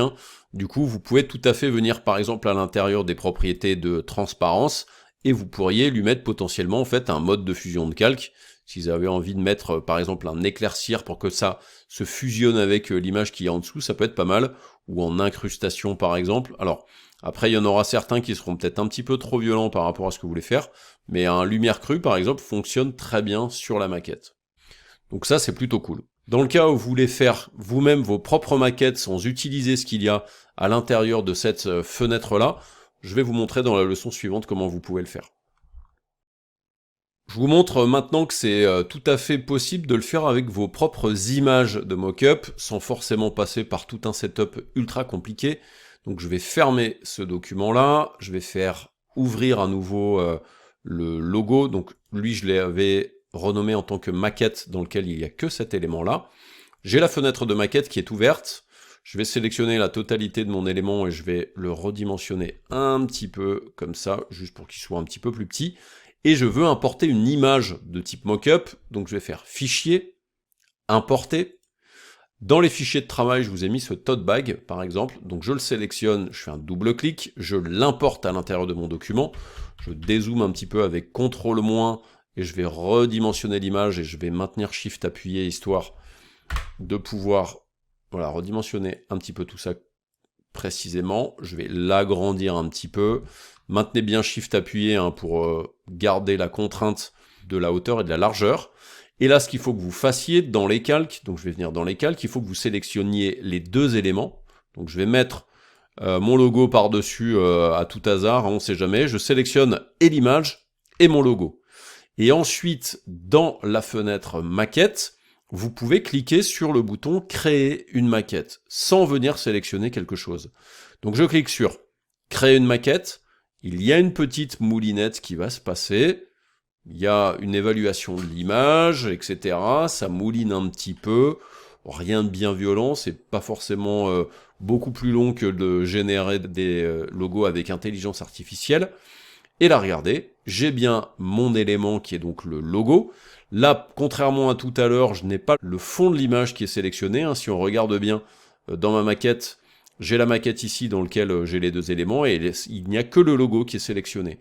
Du coup, vous pouvez tout à fait venir par exemple à l'intérieur des propriétés de transparence et vous pourriez lui mettre potentiellement en fait un mode de fusion de calque. Si vous avez envie de mettre par exemple un éclaircir pour que ça se fusionne avec l'image qui est en dessous, ça peut être pas mal. Ou en incrustation par exemple. Alors, après, il y en aura certains qui seront peut-être un petit peu trop violents par rapport à ce que vous voulez faire, mais un lumière crue, par exemple, fonctionne très bien sur la maquette. Donc ça, c'est plutôt cool. Dans le cas où vous voulez faire vous-même vos propres maquettes sans utiliser ce qu'il y a à l'intérieur de cette fenêtre-là, je vais vous montrer dans la leçon suivante comment vous pouvez le faire. Je vous montre maintenant que c'est tout à fait possible de le faire avec vos propres images de mock-up, sans forcément passer par tout un setup ultra compliqué. Donc je vais fermer ce document-là, je vais faire ouvrir à nouveau le logo. Donc lui, je l'avais renommé en tant que maquette dans lequel il n'y a que cet élément-là. J'ai la fenêtre de maquette qui est ouverte. Je vais sélectionner la totalité de mon élément et je vais le redimensionner un petit peu comme ça, juste pour qu'il soit un petit peu plus petit. Et je veux importer une image de type mockup, donc je vais faire Fichier, Importer. Dans les fichiers de travail, je vous ai mis ce tote bag, par exemple. Donc je le sélectionne, je fais un double clic, je l'importe à l'intérieur de mon document. Je dézoome un petit peu avec CTRL- et je vais redimensionner l'image et je vais maintenir Shift appuyé, histoire de pouvoir redimensionner un petit peu tout ça précisément. Je vais l'agrandir un petit peu. Maintenez bien Shift appuyé pour garder la contrainte de la hauteur et de la largeur. Et là, ce qu'il faut que vous fassiez dans les calques, donc je vais venir dans les calques, il faut que vous sélectionniez les deux éléments. Donc je vais mettre mon logo par-dessus à tout hasard, on ne sait jamais. Je sélectionne et l'image et mon logo. Et ensuite, dans la fenêtre maquette, vous pouvez cliquer sur le bouton Créer une maquette, sans venir sélectionner quelque chose. Donc je clique sur Créer une maquette, il y a une petite moulinette qui va se passer, il y a une évaluation de l'image, etc. Ça mouline un petit peu, rien de bien violent, c'est pas forcément beaucoup plus long que de générer des logos avec intelligence artificielle. Et là, regardez, j'ai bien mon élément qui est donc le logo. Là, contrairement à tout à l'heure, je n'ai pas le fond de l'image qui est sélectionné. Si on regarde bien dans ma maquette, j'ai la maquette ici dans laquelle j'ai les deux éléments et il n'y a que le logo qui est sélectionné.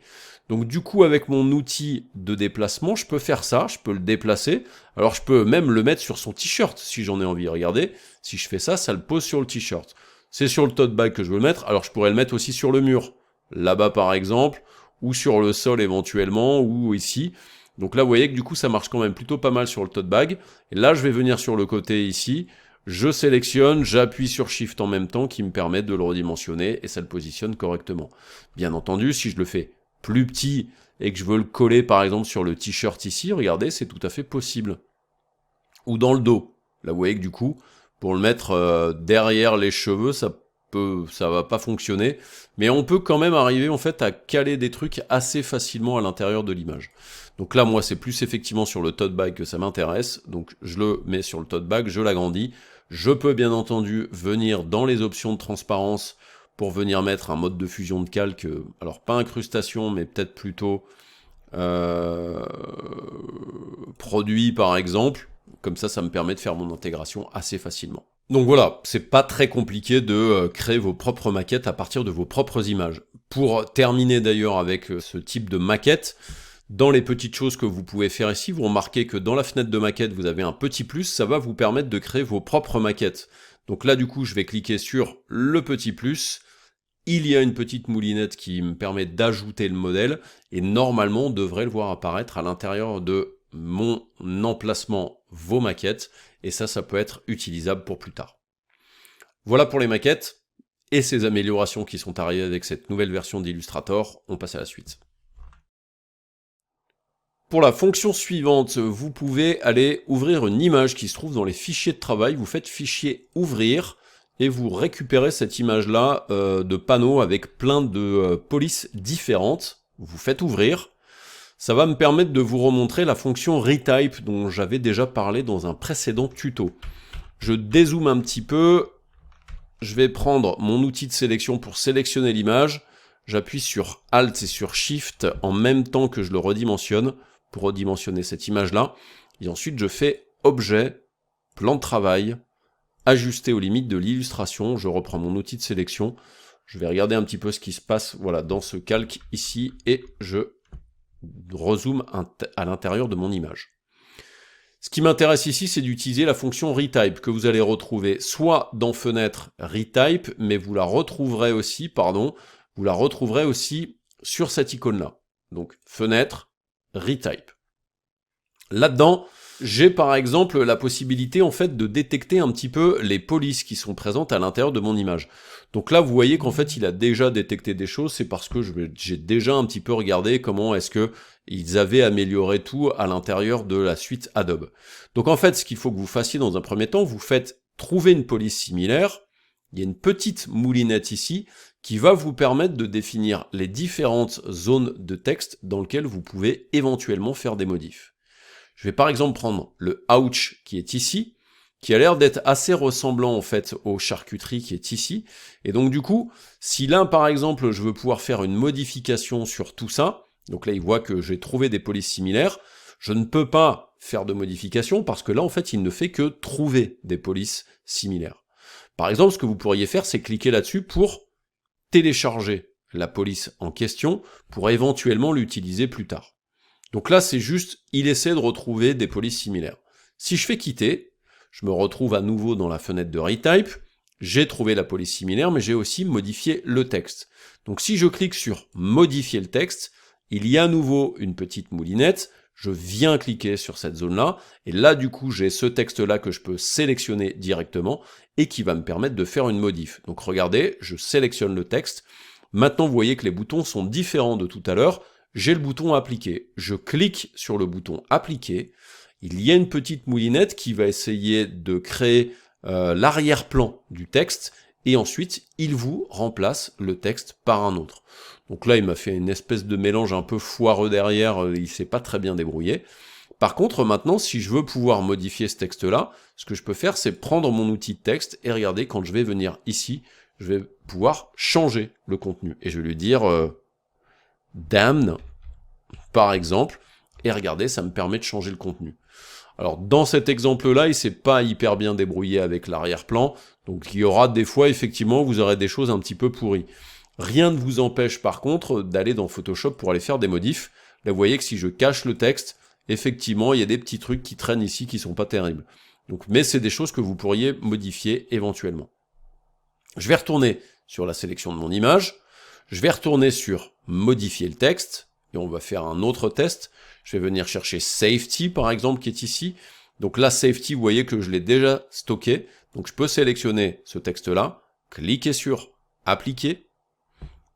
Donc du coup, avec mon outil de déplacement, je peux faire ça, je peux le déplacer. Alors je peux même le mettre sur son t-shirt si j'en ai envie. Regardez, si je fais ça, ça le pose sur le t-shirt. C'est sur le tote bag que je veux le mettre, alors je pourrais le mettre aussi sur le mur. Là-bas par exemple, ou sur le sol éventuellement, ou ici. Donc là, vous voyez que du coup, ça marche quand même plutôt pas mal sur le tote bag. Et là, je vais venir sur le côté ici, je sélectionne, j'appuie sur Shift en même temps qui me permet de le redimensionner et ça le positionne correctement. Bien entendu, si je le fais plus petit et que je veux le coller par exemple sur le t-shirt ici, regardez, c'est tout à fait possible. Ou dans le dos. Là, vous voyez que du coup, pour le mettre derrière les cheveux, ça ça va pas fonctionner, mais on peut quand même arriver en fait à caler des trucs assez facilement à l'intérieur de l'image. Donc là, moi, c'est plus effectivement sur le tote bag que ça m'intéresse, donc je le mets sur le tote bag, je l'agrandis. Je peux bien entendu venir dans les options de transparence pour venir mettre un mode de fusion de calque, alors pas incrustation, mais peut-être plutôt produit par exemple. Comme ça me permet de faire mon intégration assez facilement. Donc voilà, c'est pas très compliqué de créer vos propres maquettes à partir de vos propres images. Pour terminer d'ailleurs avec ce type de maquette, dans les petites choses que vous pouvez faire ici, vous remarquez que dans la fenêtre de maquette, vous avez un petit plus, ça va vous permettre de créer vos propres maquettes. Donc là du coup, je vais cliquer sur le petit plus. Il y a une petite moulinette qui me permet d'ajouter le modèle, et normalement on devrait le voir apparaître à l'intérieur de mon emplacement vos maquettes, et ça peut être utilisable pour plus tard. Voilà pour les maquettes, et ces améliorations qui sont arrivées avec cette nouvelle version d'Illustrator. On passe à la suite. Pour la fonction suivante, vous pouvez aller ouvrir une image qui se trouve dans les fichiers de travail, vous faites fichier ouvrir, et vous récupérez cette image-là de panneaux avec plein de polices différentes. Vous faites ouvrir. Ça va me permettre de vous remontrer la fonction retype dont j'avais déjà parlé dans un précédent tuto. Je dézoome un petit peu. Je vais prendre mon outil de sélection pour sélectionner l'image. J'appuie sur Alt et sur Shift en même temps que je le redimensionne pour redimensionner cette image-là. Et ensuite, je fais Objet, Plan de travail, ajuster aux limites de l'illustration, je reprends mon outil de sélection, je vais regarder un petit peu ce qui se passe voilà, dans ce calque ici, et je rezoome à l'intérieur de mon image. Ce qui m'intéresse ici, c'est d'utiliser la fonction retype, que vous allez retrouver soit dans Fenêtre retype, mais vous la retrouverez aussi, sur cette icône-là. Donc Fenêtre retype. Là-dedans, j'ai par exemple la possibilité en fait de détecter un petit peu les polices qui sont présentes à l'intérieur de mon image. Donc là vous voyez qu'en fait il a déjà détecté des choses, c'est parce que j'ai déjà un petit peu regardé comment est-ce que ils avaient amélioré tout à l'intérieur de la suite Adobe. Donc en fait ce qu'il faut que vous fassiez dans un premier temps, vous faites trouver une police similaire, il y a une petite moulinette ici qui va vous permettre de définir les différentes zones de texte dans lesquelles vous pouvez éventuellement faire des modifs. Je vais par exemple prendre le ouch qui est ici, qui a l'air d'être assez ressemblant en fait aux charcuteries qui est ici. Et donc du coup, si là par exemple je veux pouvoir faire une modification sur tout ça, donc là il voit que j'ai trouvé des polices similaires, je ne peux pas faire de modification parce que là en fait il ne fait que trouver des polices similaires. Par exemple, ce que vous pourriez faire, c'est cliquer là-dessus pour télécharger la police en question pour éventuellement l'utiliser plus tard. Donc là, c'est juste, il essaie de retrouver des polices similaires. Si je fais quitter, je me retrouve à nouveau dans la fenêtre de retype, j'ai trouvé la police similaire, mais j'ai aussi modifié le texte. Donc si je clique sur modifier le texte, il y a à nouveau une petite moulinette, je viens cliquer sur cette zone-là, et là du coup j'ai ce texte-là que je peux sélectionner directement, et qui va me permettre de faire une modif. Donc regardez, je sélectionne le texte, maintenant vous voyez que les boutons sont différents de tout à l'heure, j'ai le bouton appliquer, je clique sur le bouton appliquer, il y a une petite moulinette qui va essayer de créer l'arrière-plan du texte, et ensuite il vous remplace le texte par un autre. Donc là il m'a fait une espèce de mélange un peu foireux derrière, il s'est pas très bien débrouillé. Par contre maintenant si je veux pouvoir modifier ce texte là, ce que je peux faire c'est prendre mon outil de texte, et regardez quand je vais venir ici, je vais pouvoir changer le contenu, et je vais lui dire damn, par exemple, et regardez, ça me permet de changer le contenu. Alors dans cet exemple-là, il s'est pas hyper bien débrouillé avec l'arrière-plan, donc il y aura des fois, effectivement, vous aurez des choses un petit peu pourries. Rien ne vous empêche par contre d'aller dans Photoshop pour aller faire des modifs. Là vous voyez que si je cache le texte, effectivement, il y a des petits trucs qui traînent ici qui sont pas terribles. Donc, mais c'est des choses que vous pourriez modifier éventuellement. Je vais retourner sur la sélection de mon image, je vais retourner sur modifier le texte, et on va faire un autre test. Je vais venir chercher Safety, par exemple, qui est ici. Donc là, Safety, vous voyez que je l'ai déjà stocké. Donc je peux sélectionner ce texte-là, cliquer sur Appliquer,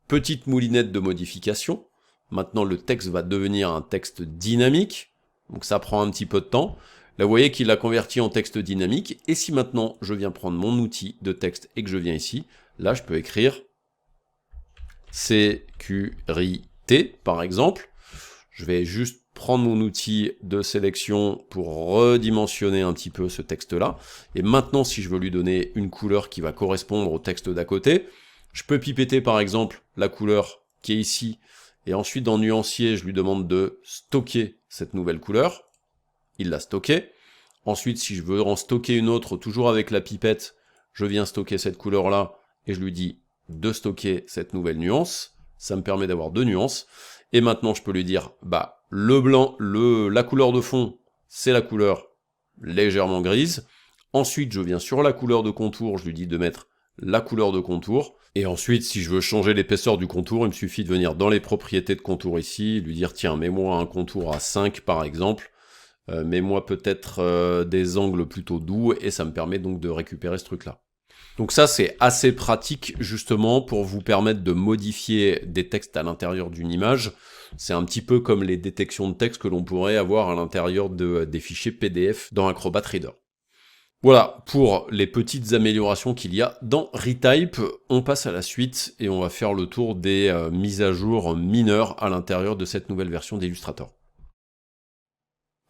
petite moulinette de modification. Maintenant, le texte va devenir un texte dynamique. Donc ça prend un petit peu de temps. Là, vous voyez qu'il l'a converti en texte dynamique, et si maintenant je viens prendre mon outil de texte et que je viens ici, là je peux écrire sécurité, par exemple. Je vais juste prendre mon outil de sélection pour redimensionner un petit peu ce texte-là. Et maintenant, si je veux lui donner une couleur qui va correspondre au texte d'à côté, je peux pipetter par exemple la couleur qui est ici, et ensuite dans nuancier, je lui demande de stocker cette nouvelle couleur. Il l'a stocké. Ensuite, si je veux en stocker une autre, toujours avec la pipette, je viens stocker cette couleur-là, et je lui dis de stocker cette nouvelle nuance. Ça me permet d'avoir 2 nuances. Et maintenant, je peux lui dire, bah, le blanc, la couleur de fond, c'est la couleur légèrement grise. Ensuite, je viens sur la couleur de contour, je lui dis de mettre la couleur de contour. Et ensuite, si je veux changer l'épaisseur du contour, il me suffit de venir dans les propriétés de contour ici, lui dire, tiens, mets-moi un contour à 5 par exemple. Mets-moi peut-être des angles plutôt doux, et ça me permet donc de récupérer ce truc-là. Donc ça, c'est assez pratique, justement, pour vous permettre de modifier des textes à l'intérieur d'une image. C'est un petit peu comme les détections de texte que l'on pourrait avoir à l'intérieur des fichiers PDF dans Acrobat Reader. Voilà, pour les petites améliorations qu'il y a dans Retype. On passe à la suite, et on va faire le tour des mises à jour mineures à l'intérieur de cette nouvelle version d'Illustrator.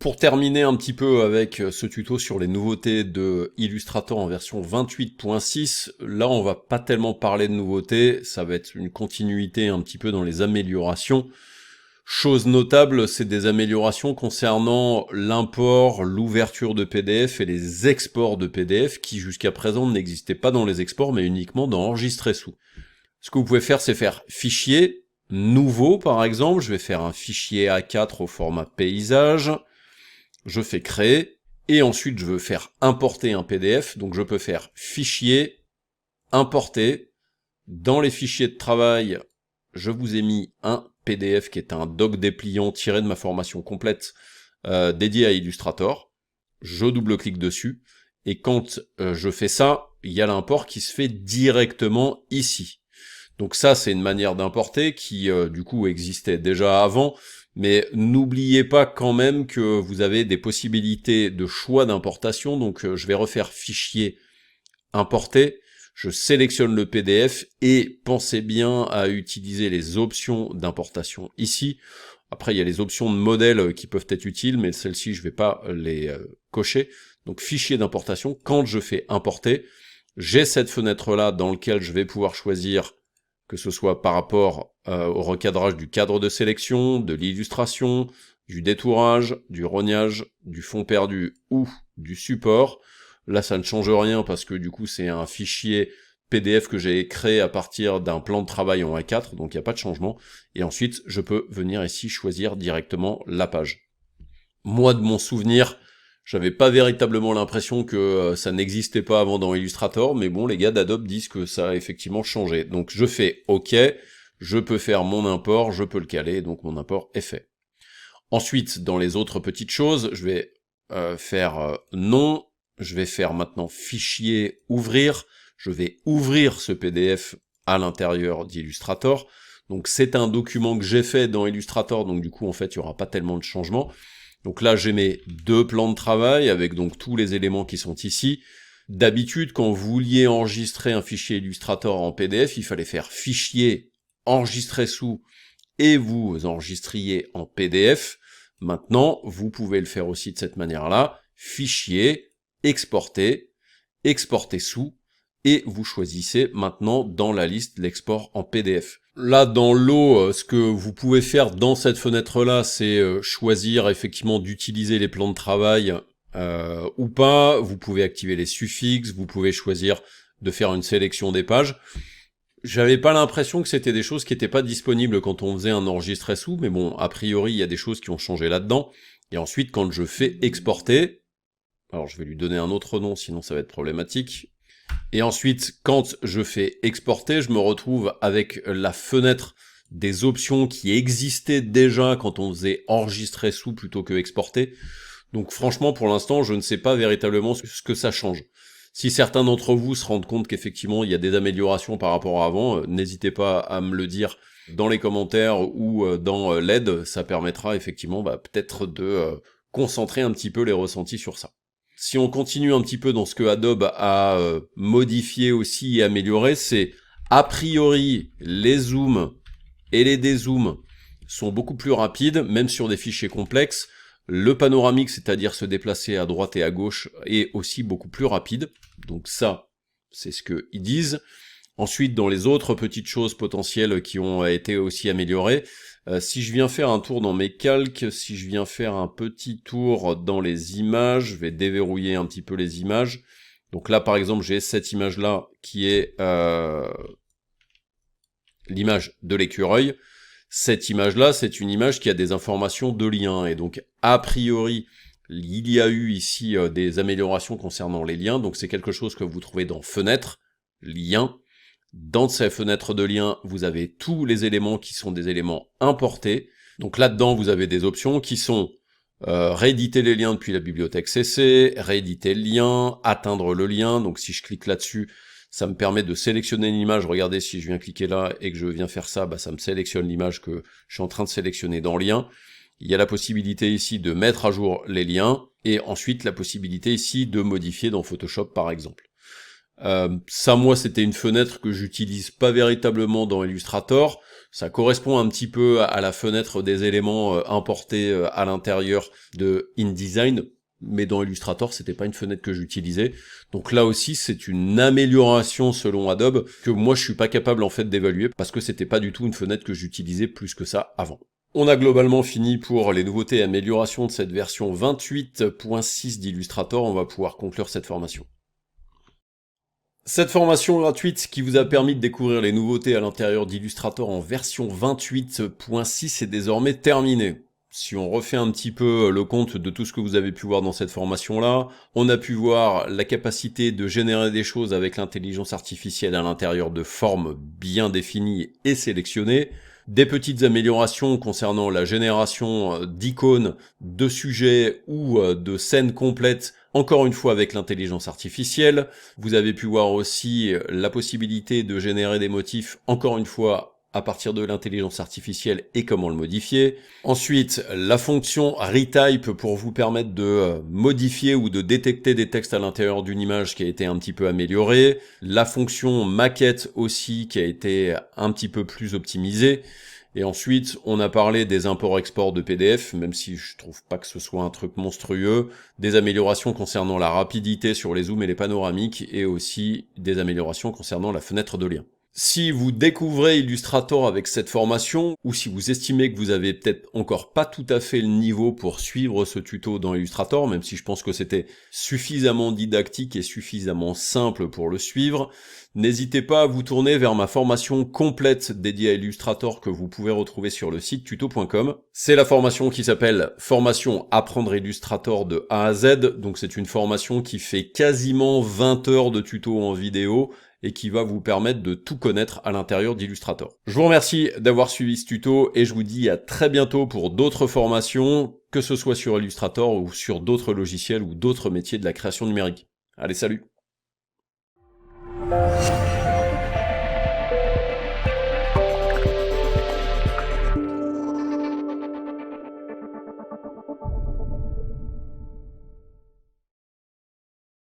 Pour terminer un petit peu avec ce tuto sur les nouveautés de Illustrator en version 28.6, là on va pas tellement parler de nouveautés, ça va être une continuité un petit peu dans les améliorations. Chose notable, c'est des améliorations concernant l'import, l'ouverture de PDF et les exports de PDF qui jusqu'à présent n'existaient pas dans les exports mais uniquement dans enregistrer sous. Ce que vous pouvez faire, c'est faire fichier, nouveau par exemple, je vais faire un fichier A4 au format paysage. Je fais créer, et ensuite je veux faire importer un PDF, donc je peux faire fichier, importer. Dans les fichiers de travail, je vous ai mis un PDF qui est un doc dépliant tiré de ma formation complète dédiée à Illustrator. Je double-clique dessus, et quand je fais ça, il y a l'import qui se fait directement ici. Donc ça, c'est une manière d'importer qui, du coup, existait déjà avant, mais n'oubliez pas quand même que vous avez des possibilités de choix d'importation, donc je vais refaire fichier, importer, je sélectionne le PDF, et pensez bien à utiliser les options d'importation ici. Après, il y a les options de modèle qui peuvent être utiles, mais celles-ci, je vais pas les cocher. Donc fichier d'importation, quand je fais importer, j'ai cette fenêtre-là dans laquelle je vais pouvoir choisir que ce soit par rapport au recadrage du cadre de sélection, de l'illustration, du détourage, du rognage, du fond perdu ou du support. Là, ça ne change rien parce que du coup, c'est un fichier PDF que j'ai créé à partir d'un plan de travail en A4, donc il n'y a pas de changement. Et ensuite, je peux venir ici choisir directement la page. Moi, de mon souvenir, j'avais pas véritablement l'impression que ça n'existait pas avant dans Illustrator, mais bon, les gars d'Adobe disent que ça a effectivement changé. Donc je fais OK, je peux faire mon import, je peux le caler, donc mon import est fait. Ensuite, dans les autres petites choses, je vais faire non, je vais faire maintenant fichier ouvrir, je vais ouvrir ce PDF à l'intérieur d'Illustrator. Donc c'est un document que j'ai fait dans Illustrator, donc du coup en fait il n'y aura pas tellement de changements. Donc là, j'ai mes 2 plans de travail avec donc tous les éléments qui sont ici. D'habitude, quand vous vouliez enregistrer un fichier Illustrator en PDF, il fallait faire fichier, enregistrer sous, et vous enregistriez en PDF. Maintenant, vous pouvez le faire aussi de cette manière-là. Fichier, exporter, exporter sous, et vous choisissez maintenant dans la liste l'export en PDF. Là, dans l'eau, ce que vous pouvez faire dans cette fenêtre-là, c'est choisir effectivement d'utiliser les plans de travail ou pas. Vous pouvez activer les suffixes, vous pouvez choisir de faire une sélection des pages. J'avais pas l'impression que c'était des choses qui étaient pas disponibles quand on faisait un enregistré sous, mais bon, a priori, il y a des choses qui ont changé là-dedans. Et ensuite, quand je fais exporter, alors je vais lui donner un autre nom, sinon ça va être problématique. Et ensuite, quand je fais exporter, je me retrouve avec la fenêtre des options qui existaient déjà quand on faisait enregistrer sous plutôt que exporter. Donc franchement, pour l'instant, je ne sais pas véritablement ce que ça change. Si certains d'entre vous se rendent compte qu'effectivement il y a des améliorations par rapport à avant, n'hésitez pas à me le dire dans les commentaires ou dans l'aide, ça permettra effectivement peut-être de concentrer un petit peu les ressentis sur ça. Si on continue un petit peu dans ce que Adobe a modifié aussi et amélioré, c'est a priori les zooms et les dézooms sont beaucoup plus rapides, même sur des fichiers complexes. Le panoramique, c'est-à-dire se déplacer à droite et à gauche, est aussi beaucoup plus rapide. Donc ça, c'est ce qu'ils disent. Ensuite, dans les autres petites choses potentielles qui ont été aussi améliorées, si je viens faire un tour dans mes calques, si je viens faire un petit tour dans les images, je vais déverrouiller un petit peu les images. Donc là, par exemple, j'ai cette image-là qui est l'image de l'écureuil. Cette image-là, c'est une image qui a des informations de liens. Et donc, a priori, il y a eu ici des améliorations concernant les liens. Donc, c'est quelque chose que vous trouvez dans Fenêtres, Liens. Dans ces fenêtres de liens, vous avez tous les éléments qui sont des éléments importés. Donc là-dedans, vous avez des options qui sont rééditer les liens depuis la bibliothèque CC, rééditer le lien, atteindre le lien. Donc si je clique là-dessus, ça me permet de sélectionner une image. Regardez, si je viens cliquer là et que je viens faire ça, ça me sélectionne l'image que je suis en train de sélectionner dans lien. Il y a la possibilité ici de mettre à jour les liens et ensuite la possibilité ici de modifier dans Photoshop par exemple. Ça, moi, c'était une fenêtre que j'utilise pas véritablement dans Illustrator. Ça correspond un petit peu à la fenêtre des éléments importés à l'intérieur de InDesign, mais dans Illustrator, c'était pas une fenêtre que j'utilisais. Donc là aussi, c'est une amélioration selon Adobe que moi, je suis pas capable en fait d'évaluer parce que c'était pas du tout une fenêtre que j'utilisais plus que ça avant. On a globalement fini pour les nouveautés et améliorations de cette version 28.6 d'Illustrator. On va pouvoir conclure cette formation. Cette formation gratuite qui vous a permis de découvrir les nouveautés à l'intérieur d'Illustrator en version 28.6 est désormais terminée. Si on refait un petit peu le compte de tout ce que vous avez pu voir dans cette formation-là, on a pu voir la capacité de générer des choses avec l'intelligence artificielle à l'intérieur de formes bien définies et sélectionnées, des petites améliorations concernant la génération d'icônes, de sujets ou de scènes complètes, encore une fois avec l'intelligence artificielle. Vous avez pu voir aussi la possibilité de générer des motifs, encore une fois, à partir de l'intelligence artificielle et comment le modifier. Ensuite, la fonction retype pour vous permettre de modifier ou de détecter des textes à l'intérieur d'une image qui a été un petit peu améliorée. La fonction maquette aussi qui a été un petit peu plus optimisée. Et ensuite, on a parlé des imports-exports de PDF, même si je trouve pas que ce soit un truc monstrueux, des améliorations concernant la rapidité sur les zooms et les panoramiques, et aussi des améliorations concernant la fenêtre de lien. Si vous découvrez Illustrator avec cette formation, ou si vous estimez que vous avez peut-être encore pas tout à fait le niveau pour suivre ce tuto dans Illustrator, même si je pense que c'était suffisamment didactique et suffisamment simple pour le suivre, n'hésitez pas à vous tourner vers ma formation complète dédiée à Illustrator que vous pouvez retrouver sur le site tuto.com. C'est la formation qui s'appelle Formation Apprendre Illustrator de A à Z, donc c'est une formation qui fait quasiment 20 heures de tuto en vidéo, et qui va vous permettre de tout connaître à l'intérieur d'Illustrator. Je vous remercie d'avoir suivi ce tuto et je vous dis à très bientôt pour d'autres formations, que ce soit sur Illustrator ou sur d'autres logiciels ou d'autres métiers de la création numérique. Allez, salut!